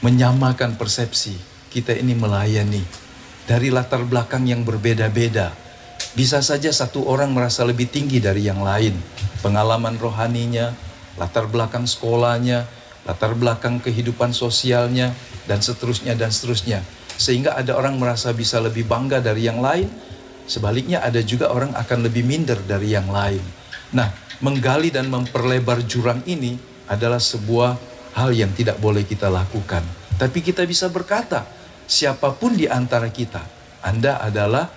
menyamakan persepsi. Kita ini melayani dari latar belakang yang berbeda-beda, Bisa saja satu orang merasa lebih tinggi dari yang lain. Pengalaman rohaninya, latar belakang sekolahnya, latar belakang kehidupan sosialnya, dan seterusnya dan seterusnya. Sehingga ada orang merasa bisa lebih bangga dari yang lain. Sebaliknya ada juga orang akan lebih minder dari yang lain. Nah, menggali dan memperlebar jurang ini adalah sebuah hal yang tidak boleh kita lakukan. Tapi kita bisa berkata, siapapun di antara kita, Anda adalah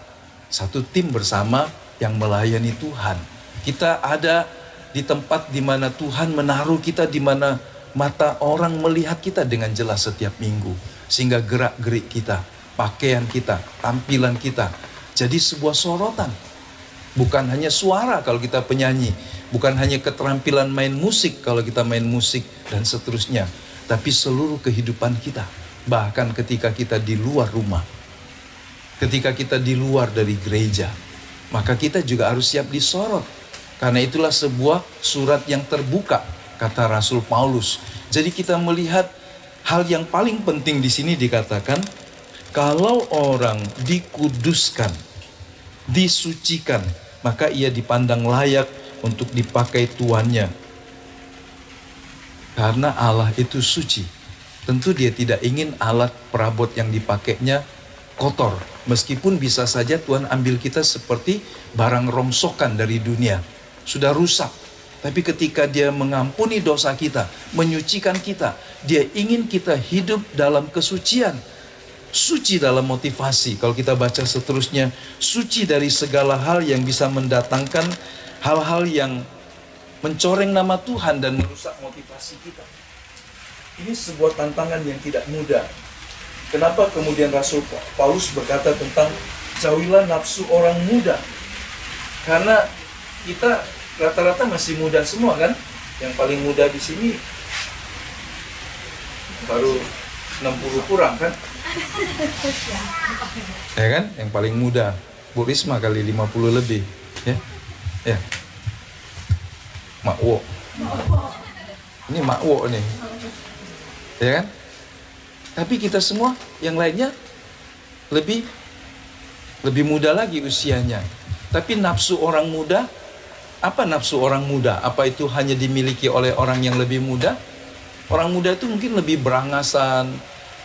satu tim bersama yang melayani Tuhan. Kita ada di tempat di mana Tuhan menaruh kita, di mana mata orang melihat kita dengan jelas setiap minggu. Sehingga gerak-gerik kita, pakaian kita, tampilan kita jadi sebuah sorotan. Bukan hanya suara kalau kita penyanyi, bukan hanya keterampilan main musik kalau kita main musik dan seterusnya, tapi seluruh kehidupan kita. Bahkan ketika kita di luar rumah, ketika kita di luar dari gereja, maka kita juga harus siap disorot. Karena itulah sebuah surat yang terbuka, kata Rasul Paulus. Jadi kita melihat hal yang paling penting di sini dikatakan, kalau orang dikuduskan, disucikan, maka ia dipandang layak untuk dipakai tuannya. Karena Allah itu suci. Tentu dia tidak ingin alat perabot yang dipakainya kotor. Meskipun bisa saja Tuhan ambil kita seperti barang rongsokan dari dunia. Sudah rusak. Tapi ketika dia mengampuni dosa kita, menyucikan kita, dia ingin kita hidup dalam kesucian. Suci dalam motivasi. Kalau kita baca seterusnya, suci dari segala hal yang bisa mendatangkan hal-hal yang mencoreng nama Tuhan dan merusak motivasi kita. Ini sebuah tantangan yang tidak mudah. Kenapa kemudian Rasul Paulus berkata tentang jauhilah nafsu orang muda? Karena kita rata-rata masih muda semua kan? Yang paling muda di sini baru 60 kurang kan? Ya kan? Yang paling muda Bu Risma kali 50 lebih. Ya. Ya. Makwo. Ini makwo nih. Ya kan? Tapi kita semua yang lainnya lebih muda lagi usianya. Tapi nafsu orang muda, apa nafsu orang muda? Apa itu hanya dimiliki oleh orang yang lebih muda? Orang muda itu mungkin lebih berangasan,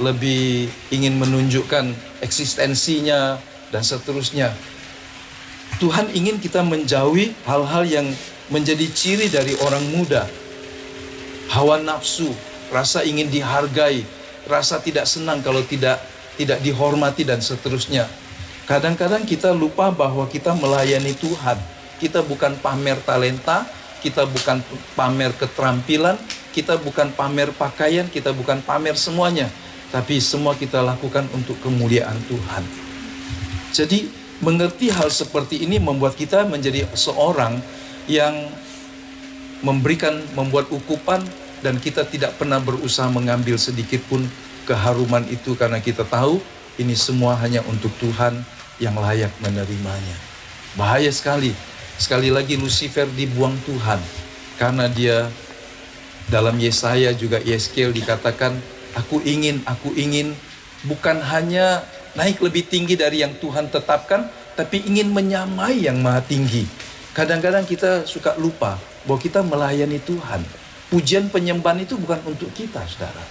lebih ingin menunjukkan eksistensinya dan seterusnya. Tuhan ingin kita menjauhi hal-hal yang menjadi ciri dari orang muda. Hawa nafsu, rasa ingin dihargai, rasa tidak senang kalau tidak dihormati dan seterusnya. Kadang-kadang kita lupa bahwa kita melayani Tuhan. Kita bukan pamer talenta, kita bukan pamer keterampilan, kita bukan pamer pakaian, kita bukan pamer semuanya. Tapi semua kita lakukan untuk kemuliaan Tuhan. Jadi mengerti hal seperti ini membuat kita menjadi seorang yang membuat ukupan, dan kita tidak pernah berusaha mengambil sedikit pun keharuman itu, karena kita tahu ini semua hanya untuk Tuhan yang layak menerimanya. Bahaya sekali. Sekali lagi Lucifer dibuang Tuhan, karena dia dalam Yesaya juga Yeskel dikatakan, aku ingin bukan hanya naik lebih tinggi dari yang Tuhan tetapkan, tapi ingin menyamai yang maha tinggi. Kadang-kadang kita suka lupa bahwa kita melayani Tuhan. Pujian penyembahan itu bukan untuk kita, saudara.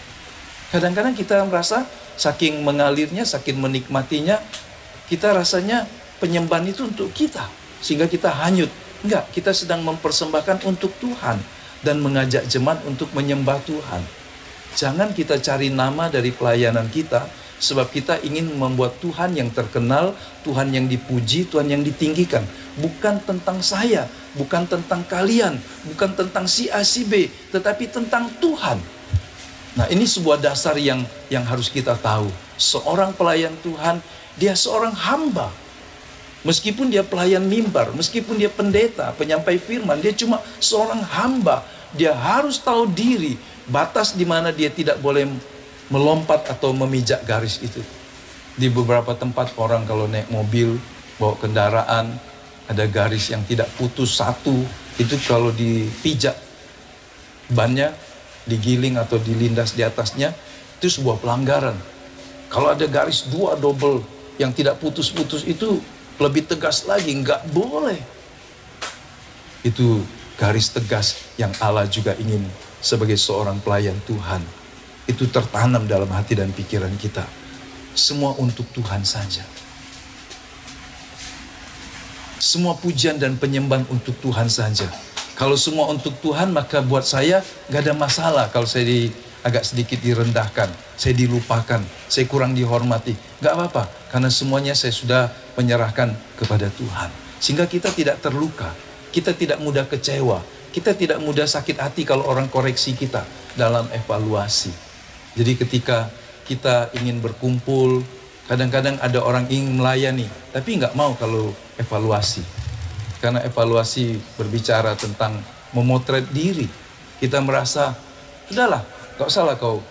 Kadang-kadang kita merasa saking mengalirnya, saking menikmatinya, kita rasanya penyembahan itu untuk kita, sehingga kita hanyut. Enggak, kita sedang mempersembahkan untuk Tuhan dan mengajak jemaat untuk menyembah Tuhan. Jangan kita cari nama dari pelayanan kita, sebab kita ingin membuat Tuhan yang terkenal, Tuhan yang dipuji, Tuhan yang ditinggikan. Bukan tentang saya, bukan tentang kalian, bukan tentang si A, si B, tetapi tentang Tuhan. Nah, ini sebuah dasar yang harus kita tahu. Seorang pelayan Tuhan, dia seorang hamba. Meskipun dia pelayan mimbar, meskipun dia pendeta, penyampai firman, dia cuma seorang hamba. Dia harus tahu diri, batas di mana dia tidak boleh melompat atau memijak garis itu. Di beberapa tempat orang kalau naik mobil, bawa kendaraan, ada garis yang tidak putus satu, itu kalau dipijak bannya, digiling atau dilindas di atasnya, itu sebuah pelanggaran. Kalau ada garis dua double yang tidak putus-putus, itu lebih tegas lagi, nggak boleh. Itu garis tegas yang Allah juga ingin sebagai seorang pelayan Tuhan. Itu tertanam dalam hati dan pikiran kita. Semua untuk Tuhan saja. Semua pujian dan penyembahan untuk Tuhan saja. Kalau semua untuk Tuhan, maka buat saya gak ada masalah kalau saya agak sedikit direndahkan, saya dilupakan, saya kurang dihormati. Gak apa-apa, karena semuanya saya sudah menyerahkan kepada Tuhan. Sehingga kita tidak terluka, kita tidak mudah kecewa, kita tidak mudah sakit hati kalau orang koreksi kita dalam evaluasi. Jadi ketika kita ingin berkumpul, kadang-kadang ada orang ingin melayani, tapi nggak mau kalau evaluasi. Karena evaluasi berbicara tentang memotret diri. Kita merasa, sudahlah, gak usah lah kau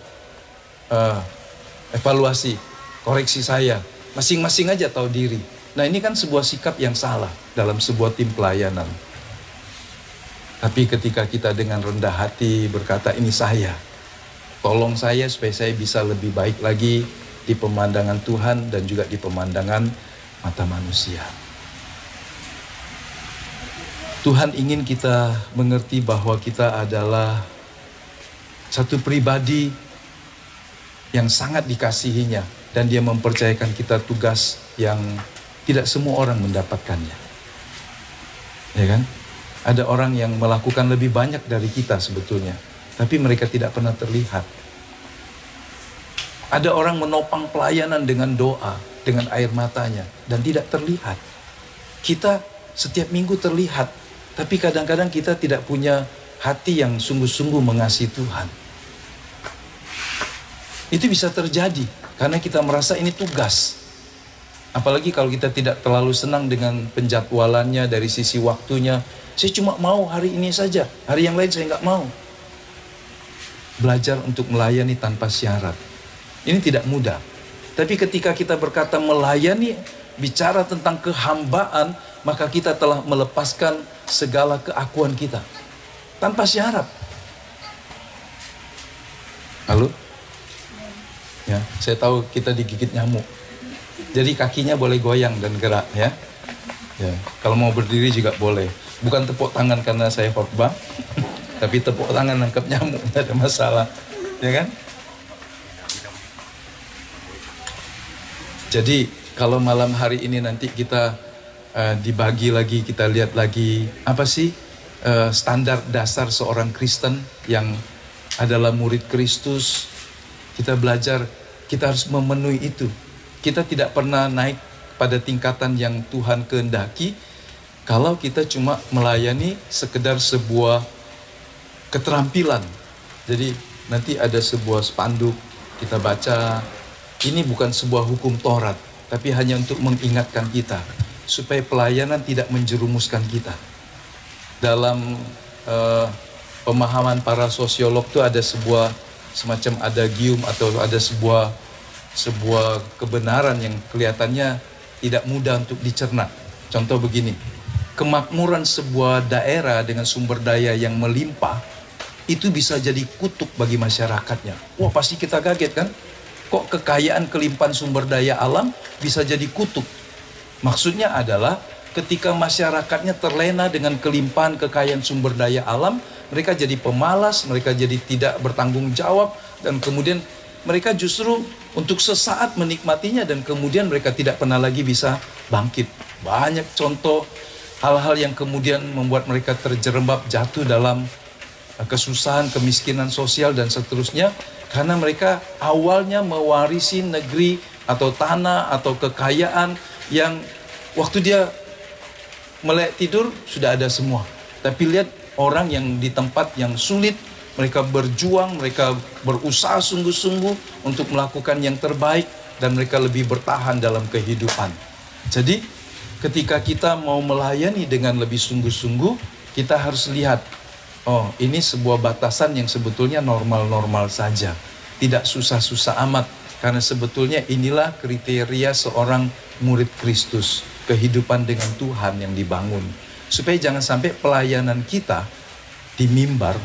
evaluasi, koreksi saya. Masing-masing aja tahu diri. Nah ini kan sebuah sikap yang salah dalam sebuah tim pelayanan. Tapi ketika kita dengan rendah hati berkata, ini saya, tolong saya supaya saya bisa lebih baik lagi di pemandangan Tuhan dan juga di pemandangan mata manusia. Tuhan ingin kita mengerti bahwa kita adalah satu pribadi yang sangat dikasihinya dan Dia mempercayakan kita tugas yang tidak semua orang mendapatkannya. Ya kan? Ada orang yang melakukan lebih banyak dari kita sebetulnya, tapi mereka tidak pernah terlihat. Ada orang menopang pelayanan dengan doa, dengan air matanya, dan tidak terlihat. Kita setiap minggu terlihat, tapi kadang-kadang kita tidak punya hati yang sungguh-sungguh mengasihi Tuhan. Itu bisa terjadi, karena kita merasa ini tugas. Apalagi kalau kita tidak terlalu senang dengan penjadwalannya dari sisi waktunya. Saya cuma mau hari ini saja, hari yang lain saya nggak mau. Belajar untuk melayani tanpa syarat. Ini tidak mudah. Tapi ketika kita berkata melayani, bicara tentang kehambaan, maka kita telah melepaskan segala keakuan kita. Tanpa syarat. Halo? Ya, saya tahu kita digigit nyamuk. Jadi kakinya boleh goyang dan gerak ya. Ya, kalau mau berdiri juga boleh. Bukan tepuk tangan karena saya khotbah, tapi tepuk tangan nangkep nyamuk, tidak ada masalah. Ya kan? Jadi kalau malam hari ini nanti kita dibagi lagi, kita lihat lagi apa sih standar dasar seorang Kristen yang adalah murid Kristus. Kita belajar, kita harus memenuhi itu. Kita tidak pernah naik pada tingkatan yang Tuhan kehendaki kalau kita cuma melayani sekedar sebuah keterampilan. Jadi nanti ada sebuah spanduk kita baca. Ini bukan sebuah hukum Taurat, tapi hanya untuk mengingatkan kita supaya pelayanan tidak menjerumuskan kita. Dalam pemahaman para sosiolog itu ada sebuah semacam adagium atau ada sebuah kebenaran yang kelihatannya tidak mudah untuk dicerna. Contoh begini, kemakmuran sebuah daerah dengan sumber daya yang melimpah itu bisa jadi kutuk bagi masyarakatnya. Wah, pasti kita kaget kan? Kok kekayaan kelimpahan sumber daya alam bisa jadi kutuk? Maksudnya adalah ketika masyarakatnya terlena dengan kelimpahan kekayaan sumber daya alam, mereka jadi pemalas, mereka jadi tidak bertanggung jawab, dan kemudian mereka justru untuk sesaat menikmatinya dan kemudian mereka tidak pernah lagi bisa bangkit. Banyak contoh hal-hal yang kemudian membuat mereka terjerembab jatuh dalam kesusahan, kemiskinan sosial dan seterusnya. Karena mereka awalnya mewarisi negeri atau tanah atau kekayaan yang waktu dia melek tidur sudah ada semua. Tapi lihat orang yang di tempat yang sulit, mereka berjuang, mereka berusaha sungguh-sungguh untuk melakukan yang terbaik dan mereka lebih bertahan dalam kehidupan. Jadi ketika kita mau melayani dengan lebih sungguh-sungguh, kita harus lihat, oh ini sebuah batasan yang sebetulnya normal-normal saja. Tidak susah-susah amat. Karena sebetulnya inilah kriteria seorang murid Kristus. Kehidupan dengan Tuhan yang dibangun. Supaya jangan sampai pelayanan kita di mimbar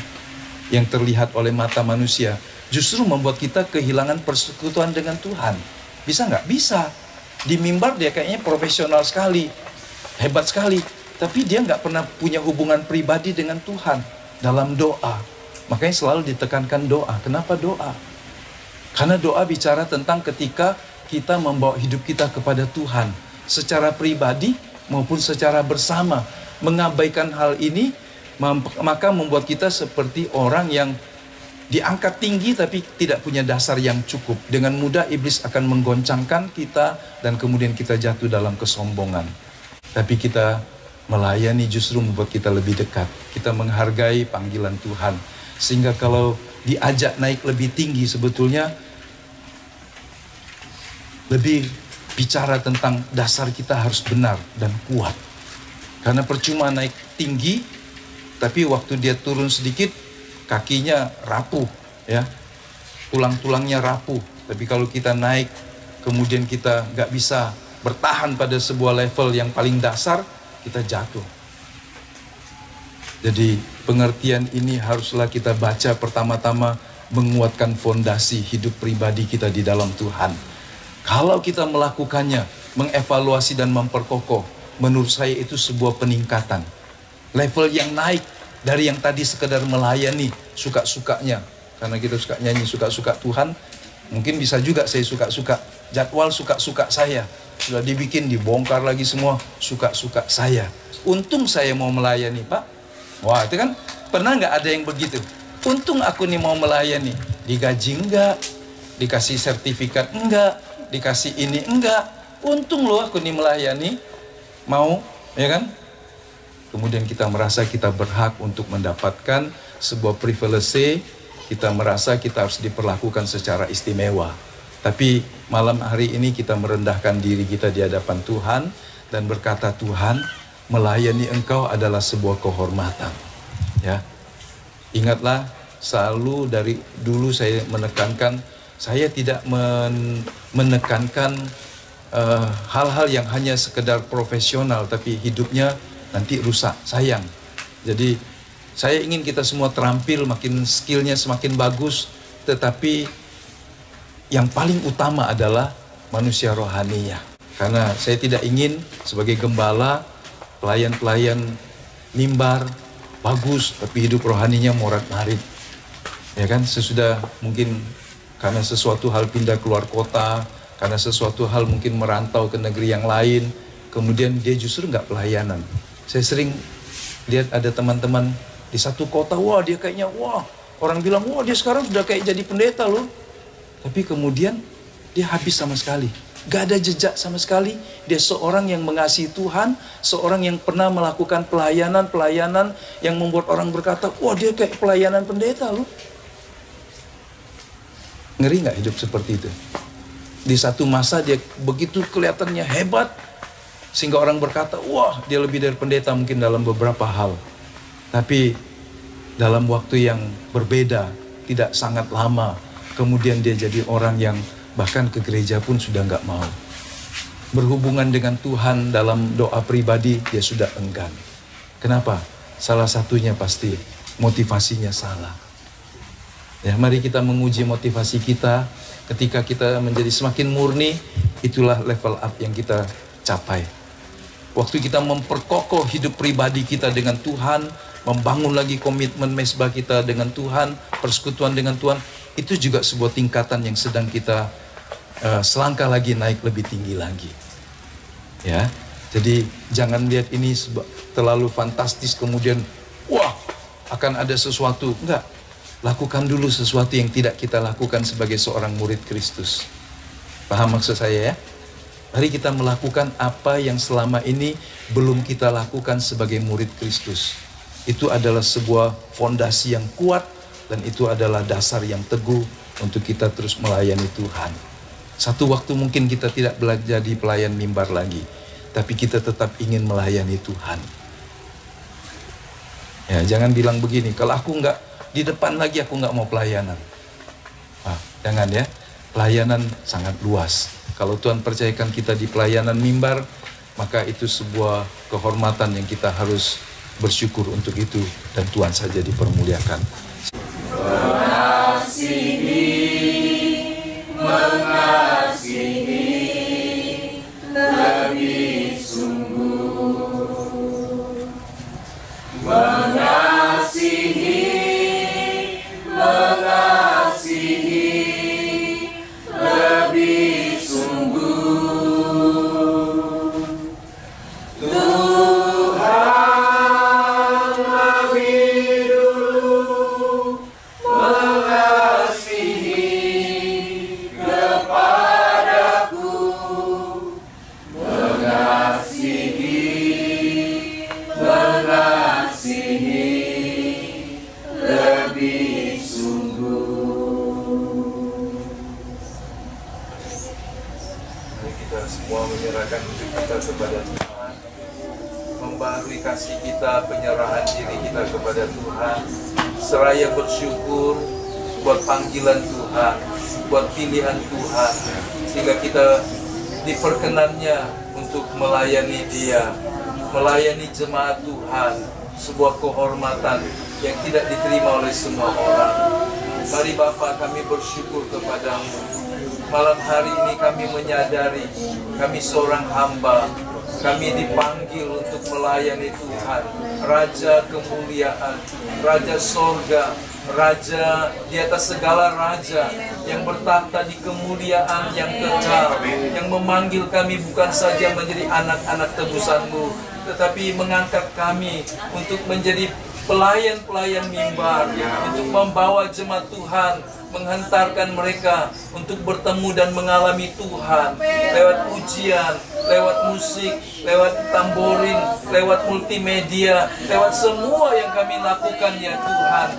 yang terlihat oleh mata manusia justru membuat kita kehilangan persekutuan dengan Tuhan. Bisa nggak? Bisa. Di mimbar dia kayaknya profesional sekali, hebat sekali. Tapi dia nggak pernah punya hubungan pribadi dengan Tuhan dalam doa. Makanya selalu ditekankan doa. Kenapa doa? Karena doa bicara tentang ketika kita membawa hidup kita kepada Tuhan. Secara pribadi maupun secara bersama. Mengabaikan hal ini, maka membuat kita seperti orang yang diangkat tinggi tapi tidak punya dasar yang cukup. Dengan mudah iblis akan menggoncangkan kita dan kemudian kita jatuh dalam kesombongan. Tapi kita melayani justru membuat kita lebih dekat. Kita menghargai panggilan Tuhan. Sehingga kalau diajak naik lebih tinggi sebetulnya lebih bicara tentang dasar kita harus benar dan kuat. Karena percuma naik tinggi tapi waktu dia turun sedikit kakinya rapuh, ya, tulang-tulangnya rapuh. Tapi kalau kita naik, kemudian kita nggak bisa bertahan pada sebuah level yang paling dasar, kita jatuh. Jadi pengertian ini haruslah kita baca pertama-tama menguatkan fondasi hidup pribadi kita di dalam Tuhan. Kalau kita melakukannya, mengevaluasi dan memperkokoh, menurut saya itu sebuah peningkatan. Level yang naik. Dari yang tadi sekedar melayani suka-sukanya. Karena kita suka nyanyi suka-suka Tuhan. Mungkin bisa juga saya suka-suka. Jadwal suka-suka saya. Sudah dibikin, dibongkar lagi semua. Suka-suka saya. Untung saya mau melayani, Pak. Wah, itu kan pernah nggak ada yang begitu? Untung aku nih mau melayani. Digaji enggak? Dikasih sertifikat enggak? Dikasih ini enggak? Untung loh aku nih melayani. Mau, ya kan? Kemudian kita merasa kita berhak untuk mendapatkan sebuah privilege. Kita merasa kita harus diperlakukan secara istimewa. Tapi malam hari ini kita merendahkan diri kita di hadapan Tuhan. Dan berkata, Tuhan, melayani Engkau adalah sebuah kehormatan. Ya, ingatlah, selalu dari dulu saya menekankan, saya tidak menekankan hal-hal yang hanya sekedar profesional. Tapi hidupnya nanti rusak, sayang. Jadi saya ingin kita semua terampil, makin skillnya semakin bagus. Tetapi yang paling utama adalah manusia rohaninya. Karena saya tidak ingin sebagai gembala, pelayan-pelayan mimbar bagus, tapi hidup rohaninya morat-marit. Ya kan, sesudah mungkin karena sesuatu hal pindah keluar kota, karena sesuatu hal mungkin merantau ke negeri yang lain, kemudian dia justru nggak pelayanan. Saya sering lihat ada teman-teman di satu kota, wah dia kayaknya, wah orang bilang, wah dia sekarang sudah kayak jadi pendeta loh. Tapi kemudian dia habis sama sekali. Gak ada jejak sama sekali. Dia seorang yang mengasihi Tuhan, seorang yang pernah melakukan pelayanan yang membuat orang berkata, wah dia kayak pelayanan pendeta loh. Ngeri gak hidup seperti itu? Di satu masa dia begitu kelihatannya hebat, sehingga orang berkata, wah dia lebih dari pendeta mungkin dalam beberapa hal. Tapi dalam waktu yang berbeda, tidak sangat lama, kemudian dia jadi orang yang bahkan ke gereja pun sudah nggak mau. Berhubungan dengan Tuhan dalam doa pribadi, dia sudah enggan. Kenapa? Salah satunya pasti motivasinya salah. Ya, mari kita menguji motivasi kita. Ketika kita menjadi semakin murni, itulah level up yang kita capai. Waktu kita memperkokoh hidup pribadi kita dengan Tuhan, membangun lagi komitmen mesbah kita dengan Tuhan, persekutuan dengan Tuhan, itu juga sebuah tingkatan yang sedang kita selangkah lagi naik lebih tinggi lagi. Ya, jadi jangan lihat ini terlalu fantastis kemudian wah akan ada sesuatu. Enggak, lakukan dulu sesuatu yang tidak kita lakukan sebagai seorang murid Kristus. Paham maksud saya ya? Mari kita melakukan apa yang selama ini belum kita lakukan sebagai murid Kristus. Itu adalah sebuah fondasi yang kuat dan itu adalah dasar yang teguh untuk kita terus melayani Tuhan. Satu waktu mungkin kita tidak jadi pelayan mimbar lagi, tapi kita tetap ingin melayani Tuhan. Ya, jangan bilang begini, kalau aku nggak di depan lagi aku nggak mau pelayanan. Jangan ya, pelayanan sangat luas. Kalau Tuhan percayakan kita di pelayanan mimbar, maka itu sebuah kehormatan yang kita harus bersyukur untuk itu. Dan Tuhan saja dipermuliakan. Mengasihi menyerahkan hidup kita kepada Tuhan, membaharui kasih kita, penyerahan diri kita kepada Tuhan, seraya bersyukur buat panggilan Tuhan, buat pilihan Tuhan, sehingga kita diperkenannya untuk melayani Dia, melayani jemaat Tuhan, sebuah kehormatan yang tidak diterima oleh semua orang. Mari Bapa, kami bersyukur kepadamu. Malam hari ini kami menyadari kami seorang hamba, kami dipanggil untuk melayani Tuhan, Raja kemuliaan, Raja sorga, Raja di atas segala raja, yang bertahta di kemuliaan yang kekal, yang memanggil kami bukan saja menjadi anak-anak tebusan-Mu, tetapi mengangkat kami untuk menjadi pelayan-pelayan mimbar, untuk membawa jemaat Tuhan, menghantarkan mereka untuk bertemu dan mengalami Tuhan lewat ujian, lewat musik, lewat tamborin, lewat multimedia, lewat semua yang kami lakukan ya Tuhan.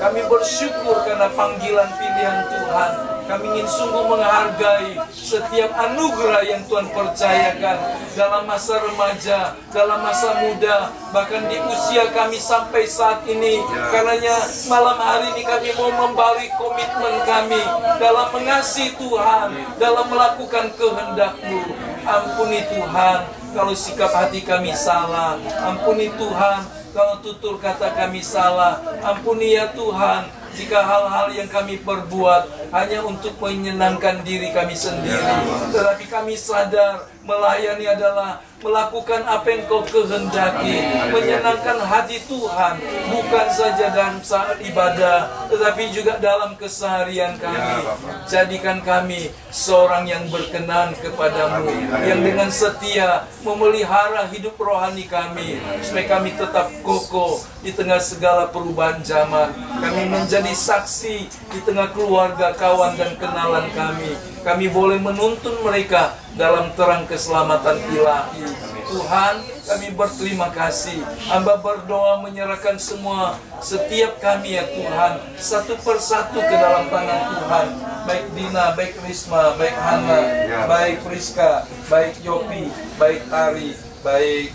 Kami bersyukur karena panggilan pilihan Tuhan. Kami ingin sungguh menghargai setiap anugerah yang Tuhan percayakan dalam masa remaja, dalam masa muda, bahkan di usia kami sampai saat ini. Karenanya malam hari ini kami mau membalik komitmen kami dalam mengasihi Tuhan, dalam melakukan kehendak-Mu. Ampuni Tuhan kalau sikap hati kami salah, ampuni Tuhan kalau tutur kata kami salah, ampuni ya Tuhan jika hal-hal yang kami perbuat hanya untuk menyenangkan diri kami sendiri, tetapi kami sadar melayani adalah melakukan apa yang Kau kehendaki, menyenangkan hati Tuhan, bukan saja dalam saat ibadah, tetapi juga dalam keseharian kami. Jadikan kami seorang yang berkenan kepadamu, yang dengan setia memelihara hidup rohani kami, supaya kami tetap kokoh di tengah segala perubahan zaman. Kami menjadi saksi di tengah keluarga, kawan dan kenalan kami. Kami boleh menuntun mereka dalam terang keselamatan ilahi. Tuhan, kami berterima kasih. Hamba berdoa menyerahkan semua setiap kami ya Tuhan, satu persatu ke dalam tangan Tuhan. Baik Dina, baik Risma, baik Hana, baik Priska, baik Yopi, baik Tari, baik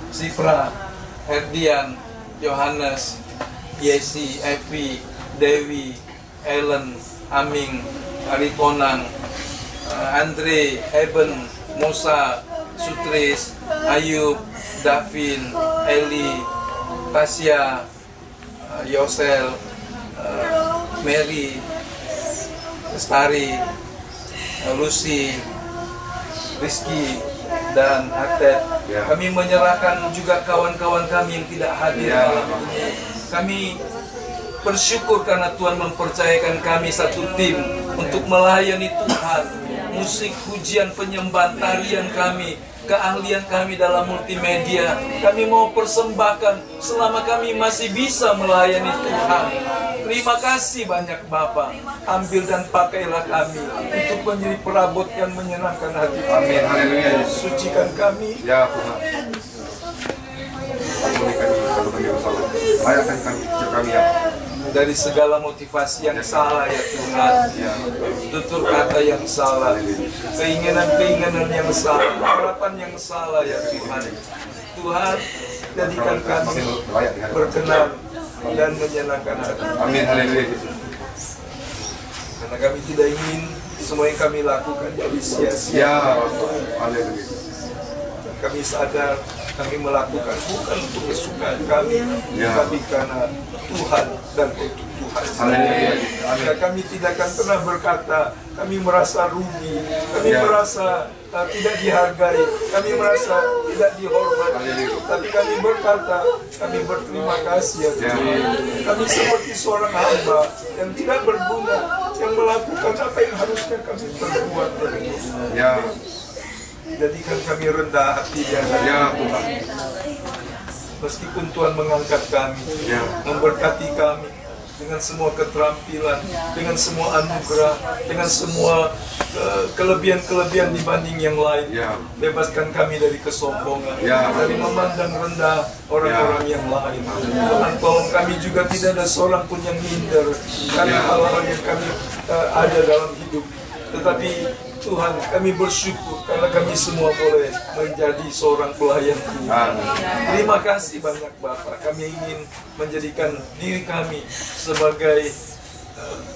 Sifra, Herdian, Yohanes, Yesi, Evi, Dewi, Ellen, Aming, Aritonang, Andre, Eben, Musa, Sutris, Ayub, Davin, Eli, Tasya, Yosel, Mary, Lestari, Lucy, Rizky, dan Atet. Kami menyerahkan juga kawan-kawan kami yang tidak hadir malam ini. Kami bersyukur karena Tuhan mempercayakan kami satu tim untuk melayani Tuhan. Musik, pujian, penyembahan, tarian kami, keahlian kami dalam multimedia, kami mau persembahkan selama kami masih bisa melayani Tuhan. Terima kasih banyak Bapa. Ambil dan pakailah kami untuk menjadi perabot yang menyenangkan hati. Amin. Haleluya. Sucikan kami. Ya Tuhan. Ampuni kami kalau kami bersalah. Layakkan kami ya. Dari segala motivasi yang salah ya Tuhan, tutur kata yang salah, keinginan-keinginan yang salah, harapan yang salah ya Tuhan. Tuhan, jadikan kami berkenan dan menyenangkan hati. Amin. Haleluya. Karena kami tidak ingin semua yang kami lakukan jadi sia-sia. Ya, haleluya. Kami sadar kami melakukan bukan untuk kesukaan kami, tapi karena Tuhan dan untuk Tuhan. Haleluya. Kami tidak akan pernah berkata kami merasa rugi, kami merasa tidak dihargai, kami merasa tidak dihormati, tapi kami berkata kami berterima kasih ya Tuhan. Kami seperti seorang hamba yang tidak berguna, yang melakukan apa yang harusnya kami perbuat ya Tuhan. Jadikan kami rendah hati di hadapan Tuhan. Meskipun Tuhan mengangkat kami, memberkati kami dengan semua keterampilan, dengan semua anugerah, dengan semua kelebihan-kelebihan dibanding yang lain. Bebaskan kami dari kesombongan, dari memandang rendah orang-orang yang lain. Tuhan, tolong kami juga tidak ada seorang pun yang minder karena hal-hal yang kami ada dalam hidup. Tetapi Tuhan, kami bersyukur karena kami semua boleh menjadi seorang pelayan Tuhan. Terima kasih banyak Bapak. Kami ingin menjadikan diri kami sebagai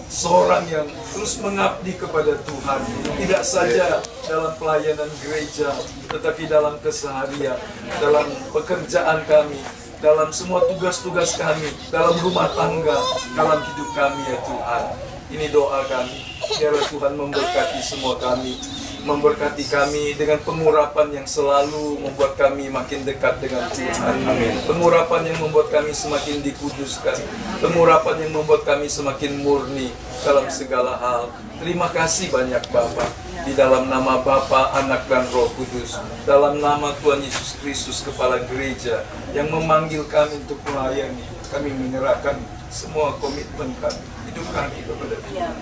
seorang yang terus mengabdi kepada Tuhan. Tidak saja dalam pelayanan gereja, tetapi dalam keseharian, dalam pekerjaan kami, dalam semua tugas-tugas kami, dalam rumah tangga, dalam hidup kami ya Tuhan. Ini doa kami, biarlah Tuhan memberkati semua kami, memberkati kami dengan pengurapan yang selalu membuat kami makin dekat dengan Tuhan. Amin. Pengurapan yang membuat kami semakin dikuduskan, pengurapan yang membuat kami semakin murni dalam segala hal. Terima kasih banyak Bapa. Di dalam nama Bapa, Anak dan Roh Kudus, dalam nama Tuhan Yesus Kristus, Kepala Gereja yang memanggil kami untuk melayani, kami menyerahkan semua komitmen kami, hidup kami kepada Tuhan.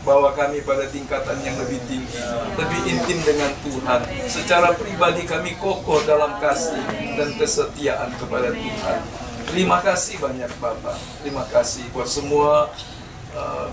Bawa kami pada tingkatan yang lebih tinggi, lebih intim dengan Tuhan. Secara pribadi kami kokoh dalam kasih dan kesetiaan kepada Tuhan. Terima kasih banyak Bapak. Terima kasih buat semua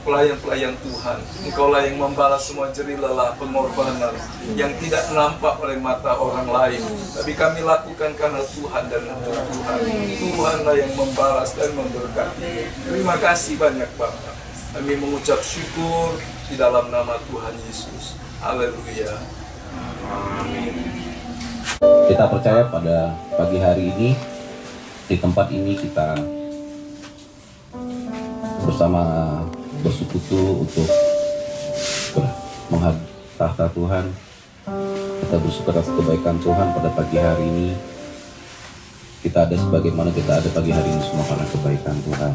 pelayan-pelayan Tuhan. Engkaulah yang membalas semua jerih lelah pengorbanan yang tidak nampak oleh mata orang lain, tapi kami lakukan karena Tuhan dan untuk Tuhan. Tuhanlah yang membalas dan memberkati. Terima kasih banyak Bapak. Kami mengucap syukur di dalam nama Tuhan Yesus. Haleluya. Amin. Kita percaya pada pagi hari ini, di tempat ini kita bersama bersekutu untuk menghadap tahta Tuhan. Kita bersyukur atas kebaikan Tuhan pada pagi hari ini. Kita ada sebagaimana kita ada pagi hari ini semua karena kebaikan Tuhan.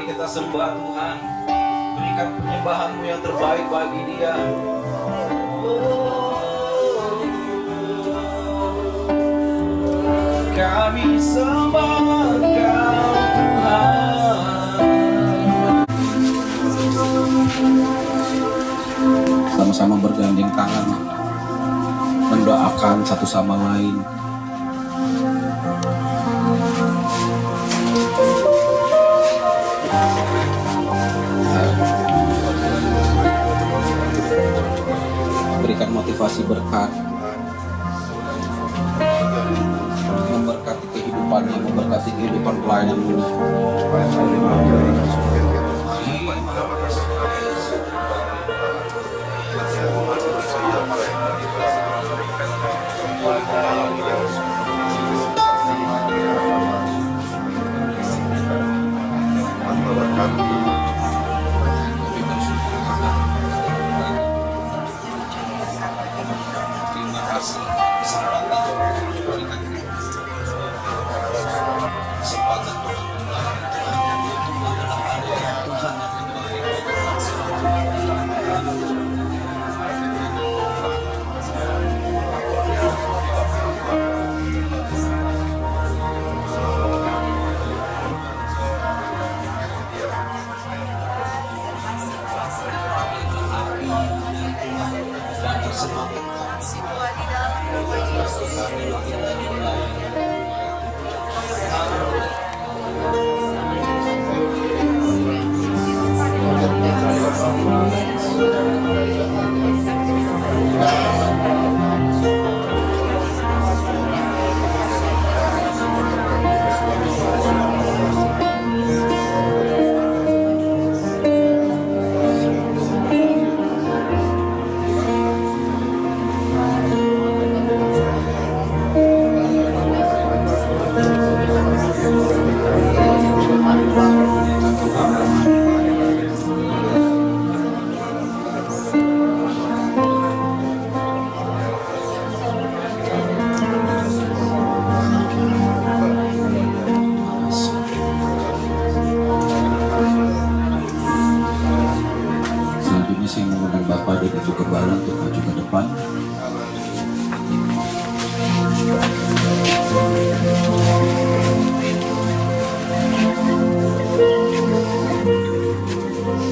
Mari kita sembah Tuhan. Berikan penyembahan-Mu yang terbaik bagi Dia. Kami sembah Engkau Tuhan. Sama-sama bergandeng tangan, mendoakan satu sama lain. Berikan motivasi berkat, memberkati kehidupannya, memberkati kehidupan pelayanmu.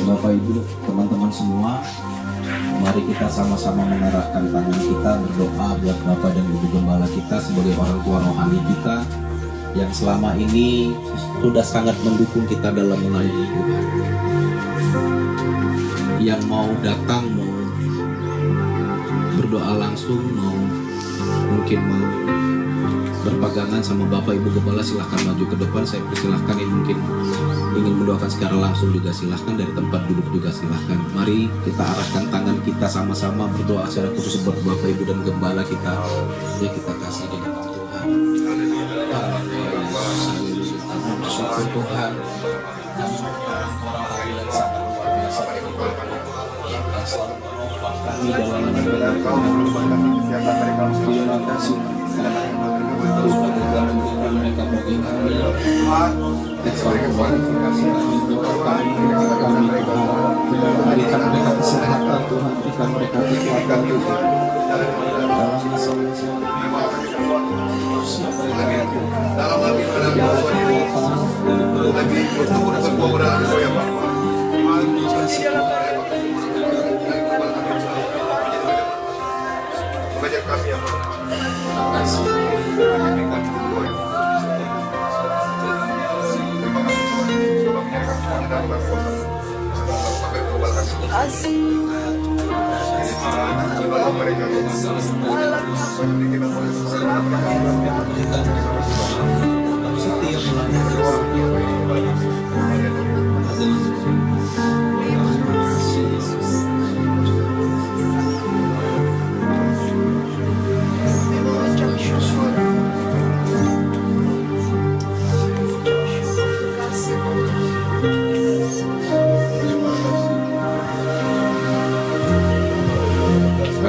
Bapak Ibu, teman-teman semua, mari kita sama-sama mengarahkan tangan kita berdoa buat Bapak dan Ibu Gembala kita sebagai orang tua rohani kita yang selama ini sudah sangat mendukung kita dalam melayani Tuhan. Yang mau datang, mau berdoa langsung, mungkin mau berpegangan sama Bapak Ibu Gembala, silahkan maju ke depan. Saya persilahkan, yang mungkin ingin mendoakan secara langsung juga silahkan, dari tempat duduk juga silahkan. Mari kita arahkan tangan kita sama-sama berdoa secara khusus buat Bapak Ibu dan Gembala kita. Ya, kita kasih di depan Tuhan. Syukur Tuhan. Orang-orang yang sangat luar biasa yang selalu menopang kami dalam menjalankan terima kasih. Terus berikan mereka bagi kami dan selalu kualifikasi kami, doa kami berikan mereka kesehatan Tuhan, berikan mereka kekuatan Tuhan dalam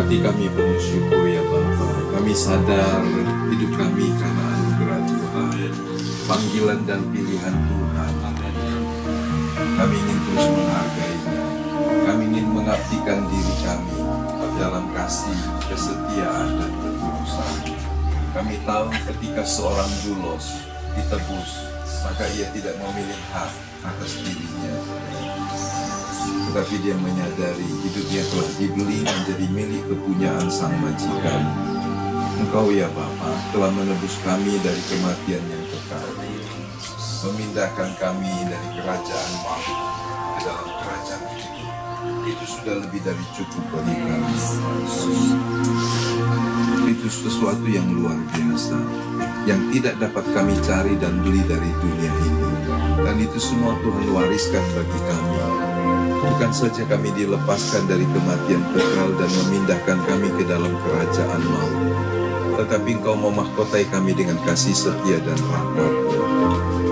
hati kami penuh syukur ya Bapa. Kami sadar hidup kami karena anugerah Tuhan, panggilan dan pilihan Tuhan. membuktikan diri kami dalam kasih, kesetiaan, dan ketulusan. Kami tahu ketika seorang bulos ditebus, maka ia tidak memilih hak atas dirinya, tetapi dia menyadari hidupnya telah dibeli menjadi milik kepunyaan sang majikan. Engkau ya Bapa telah menebus kami dari kematian yang kekal, memindahkan kami dari kerajaan maut ke dalam kerajaan hidup. Itu sudah lebih dari cukup bagi kami. Itu sesuatu yang luar biasa, yang tidak dapat kami cari dan beli dari dunia ini. Dan itu semua Tuhan wariskan bagi kami. Bukan saja kami dilepaskan dari kematian kekal dan memindahkan kami ke dalam kerajaan maut, tetapi Engkau memahkotai kami dengan kasih setia dan rahmat-Mu.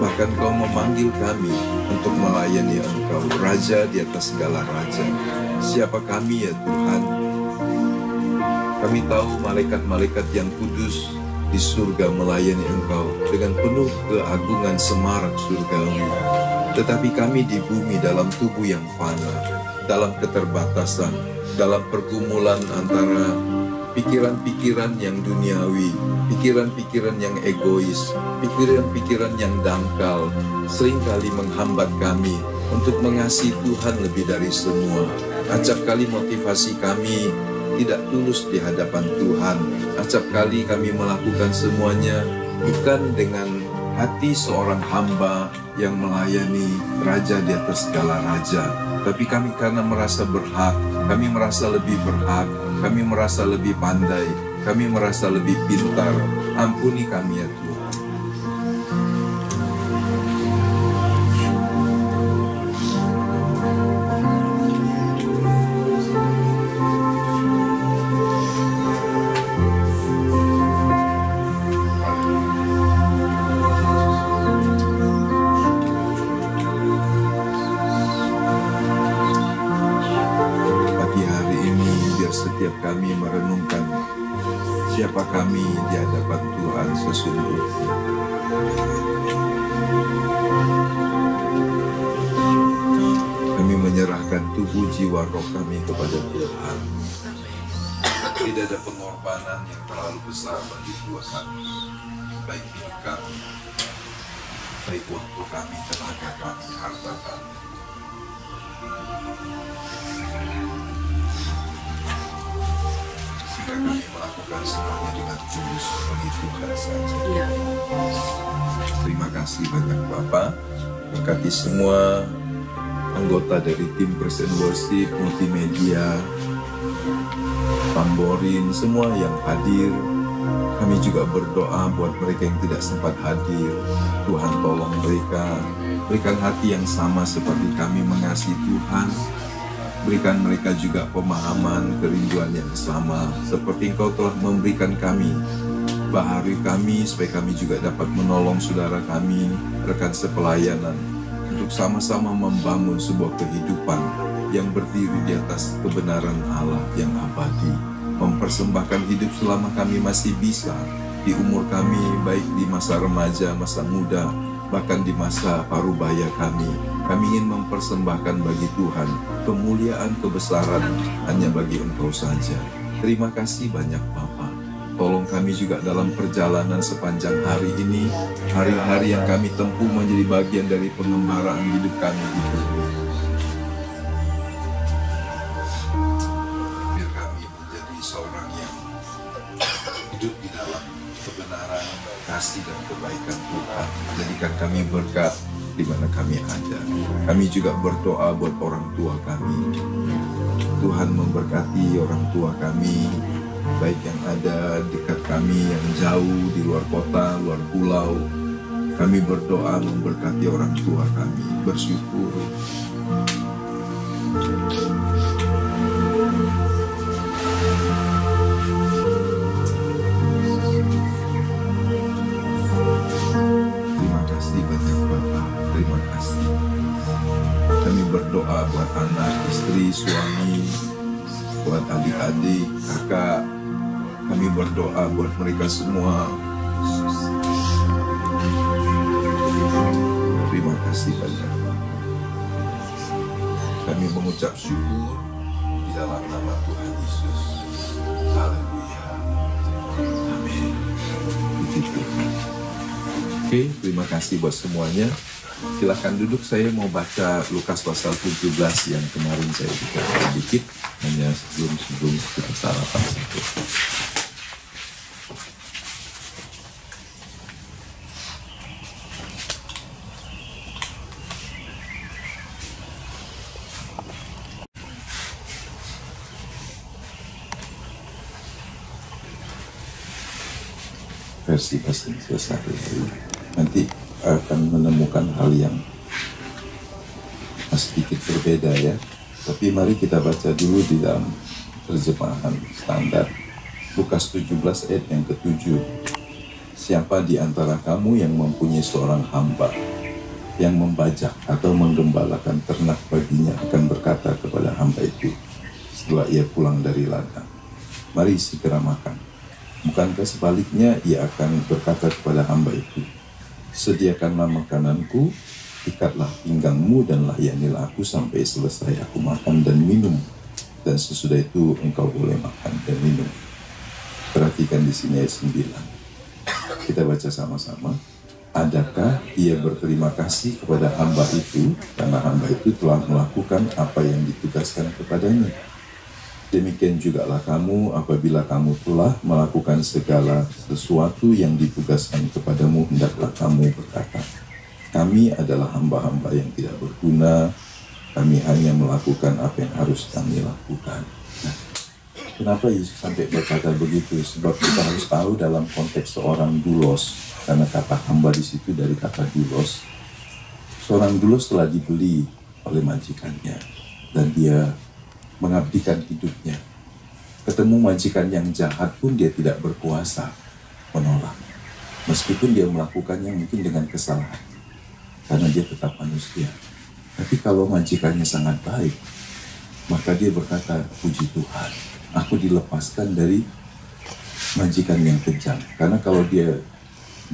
Bahkan Engkau memanggil kami untuk melayani Engkau, Raja di atas segala raja. Siapa kami ya Tuhan? Kami tahu malaikat-malaikat yang kudus di surga melayani Engkau dengan penuh keagungan semarak surgawi. Tetapi kami di bumi dalam tubuh yang fana, dalam keterbatasan, dalam pergumulan antara pikiran-pikiran yang duniawi, pikiran-pikiran yang egois, pikiran-pikiran yang dangkal, seringkali menghambat kami untuk mengasihi Tuhan lebih dari semua. Acap kali motivasi kami tidak tulus di hadapan Tuhan. Acap kali kami melakukan semuanya bukan dengan hati seorang hamba yang melayani Raja di atas segala raja, tapi kami karena merasa berhak, kami merasa lebih berhak, kami merasa lebih pandai, kami merasa lebih pintar. Ampuni kami ya Tuhan. Setiap kami merenungkan siapa kami di hadapan Tuhan sesungguhnya. Kami menyerahkan tubuh, jiwa, roh kami kepada Tuhan. Tidak ada pengorbanan yang terlalu besar bagi Tuhan, baik hidup kami, baik waktu kami, tenaga kami, harta kami. Kami melakukan semuanya dengan tulus bagi Tuhan saja. Terima kasih banyak Bapak. Berkati semua anggota dari tim Praise and Worship, multimedia, tamborin, semua yang hadir. Kami juga berdoa buat mereka yang tidak sempat hadir. Tuhan tolong mereka, berikan hati yang sama seperti kami mengasihi Tuhan. Berikan mereka juga pemahaman, kerinduan yang sama, seperti Engkau telah memberikan kami. Baharui kami, supaya kami juga dapat menolong saudara kami, rekan sepelayanan, untuk sama-sama membangun sebuah kehidupan yang berdiri di atas kebenaran Allah yang abadi. Mempersembahkan hidup selama kami masih bisa, di umur kami, baik di masa remaja, masa muda, bahkan di masa parubaya kami. Kami ingin mempersembahkan bagi Tuhan kemuliaan, kebesaran hanya bagi Engkau saja. Terima kasih banyak Bapa. Tolong kami juga dalam perjalanan sepanjang hari ini, hari-hari yang kami tempuh menjadi bagian dari pengembaraan hidup kami di bumi. Biar kami menjadi seorang yang hidup di dalam kebenaran, kasih dan kebaikan Tuhan. Jadikan kami berkat di mana kami ada. Kami juga berdoa buat orang tua kami. Tuhan memberkati orang tua kami, baik yang ada dekat kami, yang jauh di luar kota, luar pulau. Kami berdoa memberkati orang tua kami, bersyukur. Berdoa buat anak, istri, suami, buat adik-adik, kakak. Kami berdoa buat mereka semua. Terima kasih banyak. Kami mengucap syukur di dalam nama Tuhan Yesus. Haleluya. Amin. Begitu. Oke, terima kasih buat semuanya. Silakan duduk, saya mau baca Lukas pasal 17 yang kemarin saya buka sedikit, hanya sebelum kita sarapan satu. Versi bahasa Indonesia sehari-hari. Nanti akan menemukan hal yang sedikit berbeda ya. Tapi mari kita baca dulu di dalam terjemahan standar. Lukas 17 ayat yang ke-7. Siapa di antara kamu yang mempunyai seorang hamba yang membajak atau menggembalakan ternak baginya akan berkata kepada hamba itu setelah ia pulang dari ladang, mari segera makan. Bukankah sebaliknya ia akan berkata kepada hamba itu, sediakanlah makananku, ikatlah pinggangmu dan layanilah aku sampai selesai aku makan dan minum, dan sesudah itu engkau boleh makan dan minum. Perhatikan di sini ayat 9. Kita baca sama-sama. Adakah ia berterima kasih kepada hamba itu karena hamba itu telah melakukan apa yang ditugaskan kepadanya? Demikian jugalah kamu apabila kamu telah melakukan segala sesuatu yang ditugaskan kepadamu, hendaklah kamu berkata, kami adalah hamba-hamba yang tidak berguna, kami hanya melakukan apa yang harus kami lakukan. Nah, kenapa Yesus sampai berkata begitu? Sebab kita harus tahu dalam konteks seorang doulos, karena kata hamba di situ dari kata doulos. Seorang doulos telah dibeli oleh majikannya dan dia mengabdikan hidupnya. Ketemu majikan yang jahat pun dia tidak berkuasa menolak. Meskipun dia melakukannya mungkin dengan kesalahan. Karena dia tetap manusia. Tapi kalau majikannya sangat baik, maka dia berkata, puji Tuhan, aku dilepaskan dari majikan yang kejam. Karena kalau dia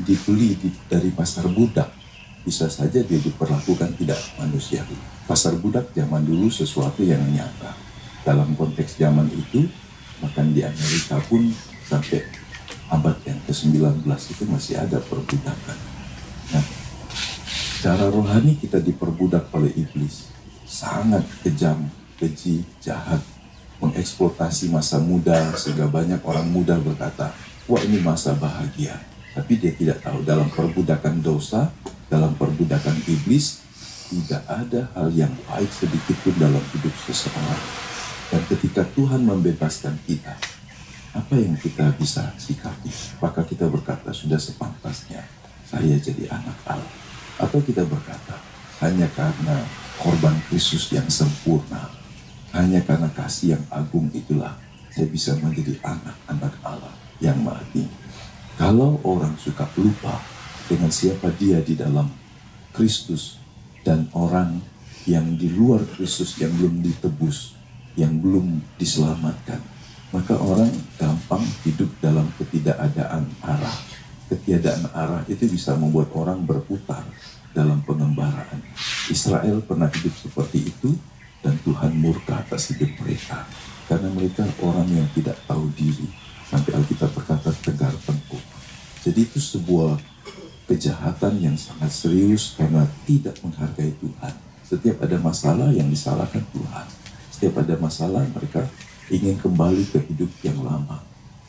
dibeli dari pasar budak, bisa saja dia diperlakukan tidak manusiawi. Pasar budak zaman dulu sesuatu yang nyata. Dalam konteks zaman itu, bahkan di Amerika pun sampai abad yang ke-19 itu masih ada perbudakan. Nah, secara rohani kita diperbudak oleh iblis. Sangat kejam, keji, jahat, mengeksploitasi masa muda sehingga banyak orang muda berkata, wah ini masa bahagia. Tapi dia tidak tahu dalam perbudakan dosa, dalam perbudakan iblis, tidak ada hal yang baik sedikit pun dalam hidup seseorang. Dan ketika Tuhan membebaskan kita, apa yang kita bisa sikapi? Apakah kita berkata, sudah sepantasnya saya jadi anak Allah? Atau kita berkata, hanya karena korban Kristus yang sempurna, hanya karena kasih yang agung itulah, saya bisa menjadi anak-anak Allah yang maha tinggi. Kalau orang suka lupa dengan siapa dia di dalam Kristus, dan orang yang di luar Kristus yang belum ditebus, yang belum diselamatkan, maka orang gampang hidup dalam ketidakadaan arah. Ketiadaan arah itu bisa membuat orang berputar dalam pengembaraan. Israel pernah hidup seperti itu dan Tuhan murka atas hidup mereka karena mereka orang yang tidak tahu diri, sampai Alkitab berkata tegar tengkuk. Jadi itu sebuah kejahatan yang sangat serius karena tidak menghargai Tuhan. Setiap ada masalah yang disalahkan Tuhan. Setiap ada masalah mereka ingin kembali ke hidup yang lama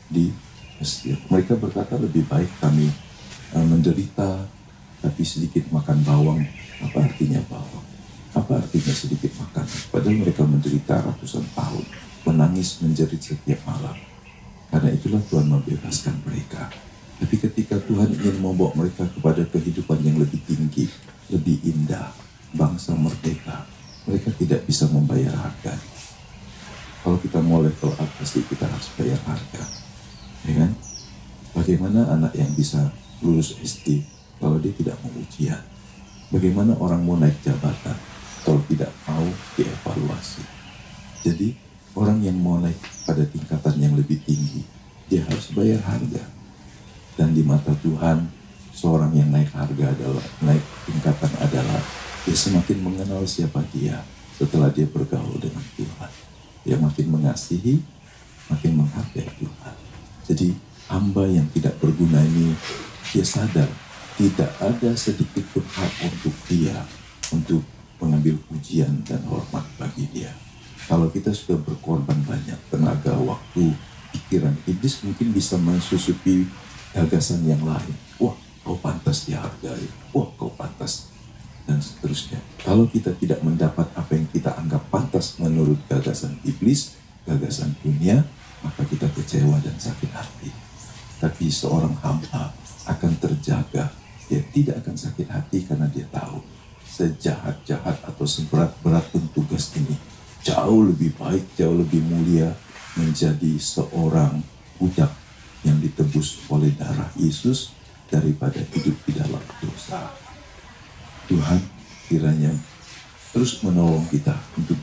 di Mesir. Mereka berkata lebih baik kami menderita tapi sedikit makan bawang. Apa artinya bawang? Apa artinya sedikit makan? Padahal mereka menderita ratusan tahun, menangis menjerit setiap malam. Karena itulah Tuhan membebaskan mereka. Tapi ketika Tuhan ingin membawa mereka kepada kehidupan yang lebih tinggi, lebih indah, bangsa merdeka, mereka tidak bisa membayar harga. Kalau kita mau level up, pasti kita harus bayar harga, ya kan? Bagaimana anak yang bisa lulus SD kalau dia tidak mau ujian? Bagaimana orang mau naik jabatan kalau tidak mau dievaluasi? Jadi orang yang mau naik pada tingkatan yang lebih tinggi, dia harus bayar harga. Dan di mata Tuhan, seorang yang naik harga adalah, naik tingkatan adalah dia semakin mengenal siapa dia setelah dia bergaul dengan Tuhan. dia makin mengasihi, makin menghargai Tuhan. Jadi hamba yang tidak berguna ini, dia sadar tidak ada sedikit pun hak untuk dia untuk mengambil pujian dan hormat bagi dia. Kalau kita sudah berkorban banyak tenaga, waktu, pikiran, iblis mungkin bisa mensusupi gagasan yang lain. Wah, kau pantas dihargai. Wah, kau pantas. Dan seterusnya. Kalau kita tidak mendapat apa yang kita anggap pantas menurut gagasan iblis, gagasan dunia, maka kita kecewa dan sakit hati. Tapi seorang hamba akan terjaga. Dia tidak akan sakit hati karena dia tahu sejahat-jahat atau seberat-berat pun tugas ini jauh lebih baik, jauh lebih mulia menjadi seorang budak yang ditebus oleh darah Yesus daripada hidup di dalam dosa. Tuhan kiranya terus menolong kita untuk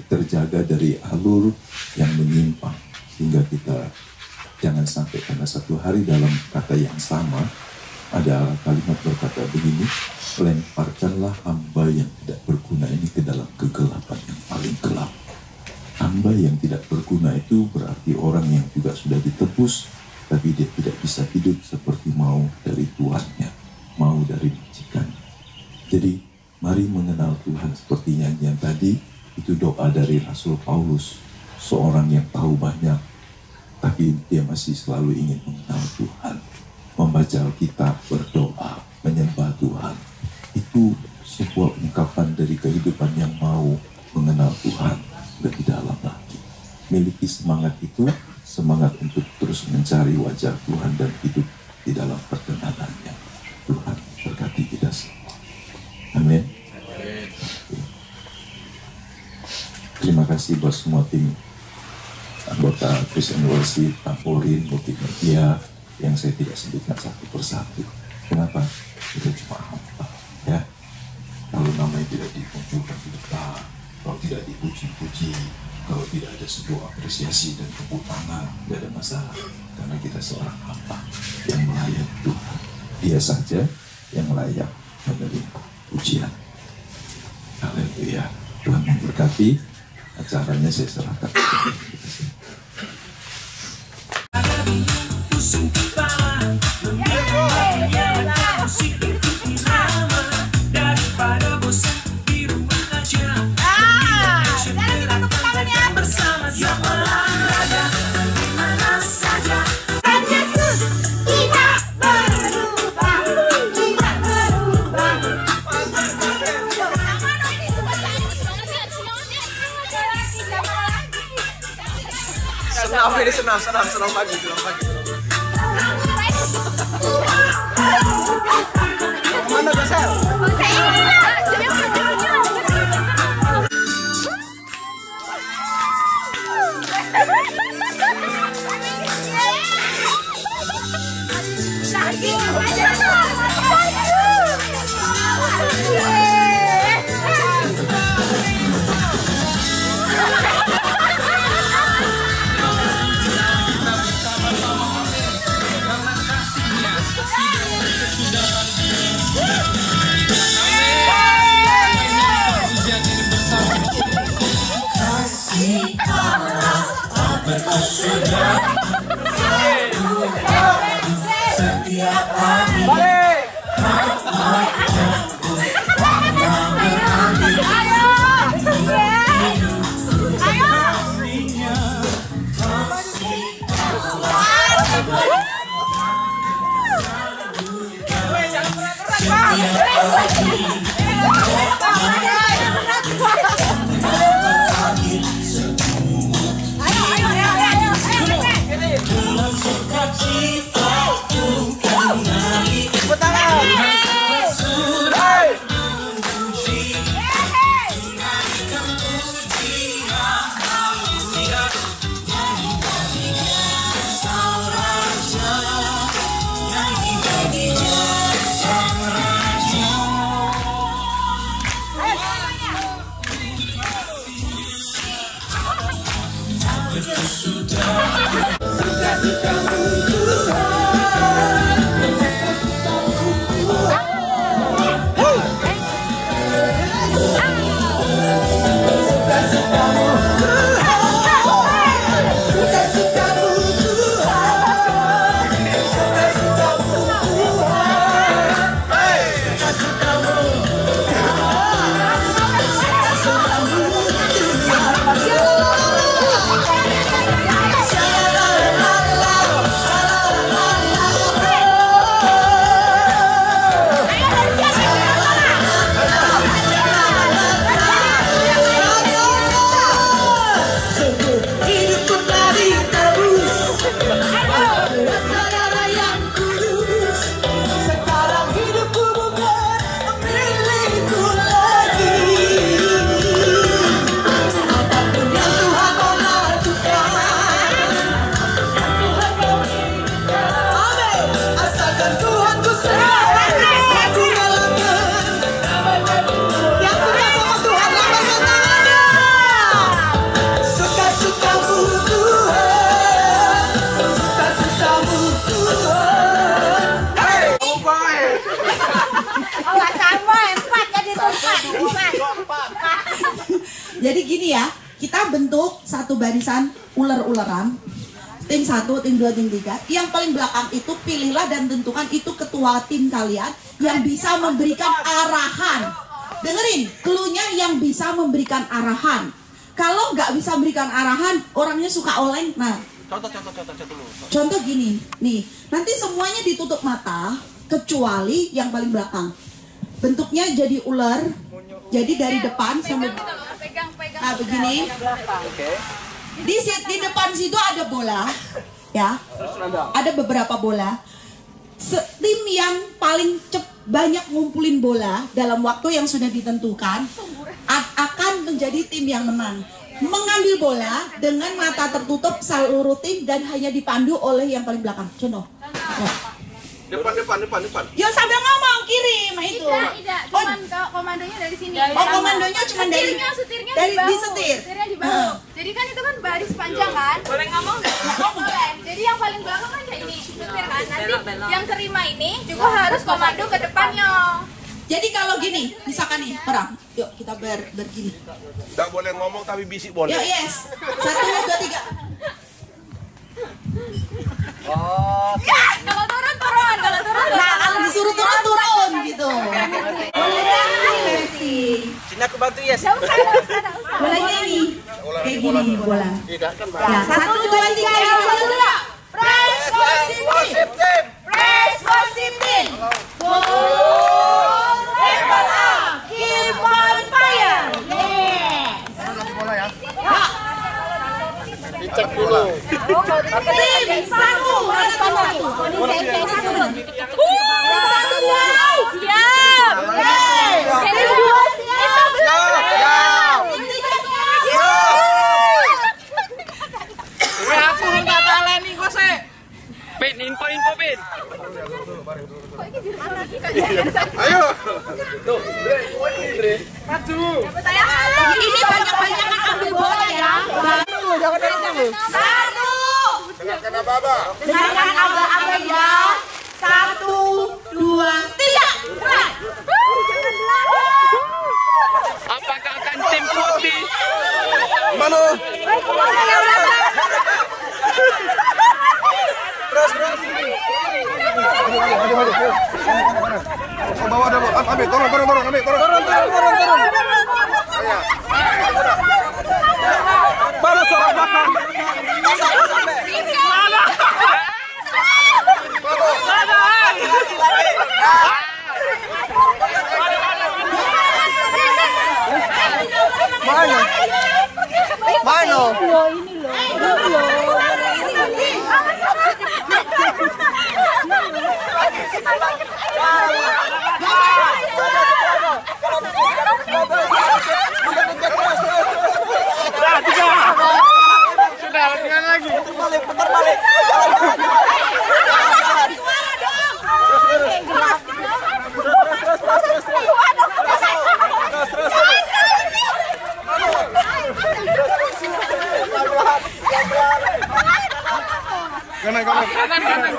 terjaga dari alur yang menyimpang, sehingga kita jangan sampai karena satu hari dalam kata yang sama ada kalimat berkata begini, lemparkanlah hamba yang tidak berguna ini ke dalam kegelapan yang paling gelap. Hamba yang tidak berguna itu berarti orang yang juga sudah ditebus, tapi dia tidak bisa hidup seperti mau dari tuannya, mau dari majikan. Jadi mari mengenal Tuhan seperti nyanyian tadi. Itu doa dari Rasul Paulus, seorang yang tahu banyak, tapi dia masih selalu ingin mengenal Tuhan. Membaca Alkitab, berdoa, menyembah Tuhan, itu sebuah ungkapan dari kehidupan yang mau mengenal Tuhan lebih dalam lagi. Miliki semangat itu, semangat untuk terus mencari wajah Tuhan dan hidup di dalam perkenanannya. Tuhan berkati kita semua. Amin. Terima kasih buat semua tim anggota Christian Worship, Tamporin, Bukit Media, yang saya tidak sebutkan satu persatu. Kenapa? Kita cuma hamba, ya. Kalau namanya tidak dimunculkan di depan, kalau tidak dipuji-puji, kalau tidak ada sebuah apresiasi dan tepuk tangan, tidak ada masalah. Karena kita seorang hamba yang melayani Tuhan. Dia saja yang layak menerima pujian. Haleluya. Tuhan memberkati. Acaranya saya serahkan. Senam pagi. Mana Gasel? Setiap hari Jadi gini ya, kita bentuk satu barisan ular-ularan. Tim 1, tim 2, tim 3. Yang paling belakang itu pilihlah dan tentukan itu ketua tim kalian yang bisa memberikan arahan. Dengerin, cluenya yang bisa memberikan arahan. Kalau nggak bisa memberikan arahan, orangnya suka oleng. Nah, contoh gini, nih, nanti semuanya ditutup mata kecuali yang paling belakang. Bentuknya jadi ular, jadi dari depan sampai nah begini. Di depan situ ada bola, ya. Ada beberapa bola. Tim yang paling banyak ngumpulin bola dalam waktu yang sudah ditentukan akan menjadi tim yang menang. Mengambil bola dengan mata tertutup seluruh tim dan hanya dipandu oleh yang paling belakang. Contoh. Depan. Yo sambil ngomong kiri, mah itu. Tidak. Cuman komandonya dari sini. Oh, komandonya cuma dari setirnya dari di setir. Setirnya di bahu. Jadi kan itu kan baris panjang kan? Boleh ngomong nggak? Boleh. Jadi yang paling belakang kan kayak ini, setir kan. Nanti yang terima ini juga harus komando ke depannya. Jadi kalau gini, misalkan nih, perang. Yuk kita bergini. Nggak boleh ngomong tapi bisik boleh. Yuk, yes. 1, 2, 3. Oh. Ya, kalau turun. Nah, kalau disuruh turun gitu. Sini aku bantu ya. Bolanya nih, kayak gini nih bola. Ya, 1, 2, 3. Press positif. Press positif. Level up. Keep on fire. Yes. Dicek dulu. Tim 1. Info, Pin. Ayo. Tuh, maju. Ini banyak-banyakan ambil bola ya. Satu. Dengarkan Aba-Aba. Dengarkan Aba-Aba ya. 1, 2, 3. Apakah akan tim putih? Mano. Terus. Bawa dulu. Ambil, turun. Ambil, turun. Baru suara belakang. Mana? Sudah, tinggal lagi. Putar balik. Kanan.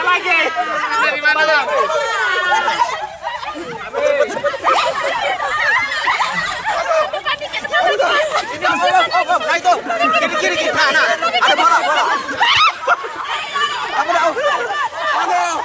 Lagi. Dari mana, Bang? Nah itu, kiri kita. Nah, ada bola. Apa dah? Aduh.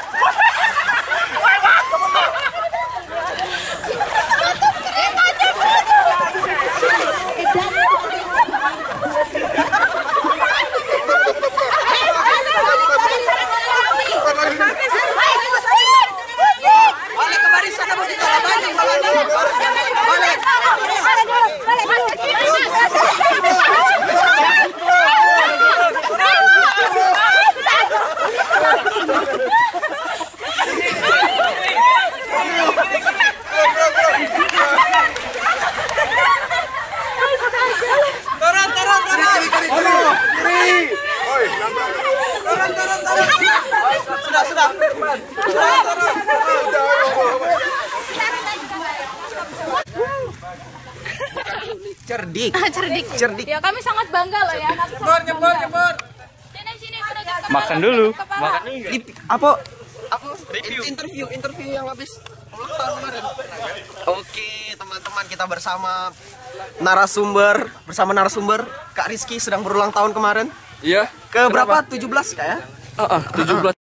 Balik ke barisan kamu kita balik. Sudah. Cerdik. Ya kami sangat bangga loh ya. Nyebur. Sini. Makan dulu. Apa interview yang habis ulang tahun kemarin. Oke, teman-teman, kita bersama narasumber Kak Rizky sedang berulang tahun kemarin. Iya. Ke berapa? 17 Kak ya? 17.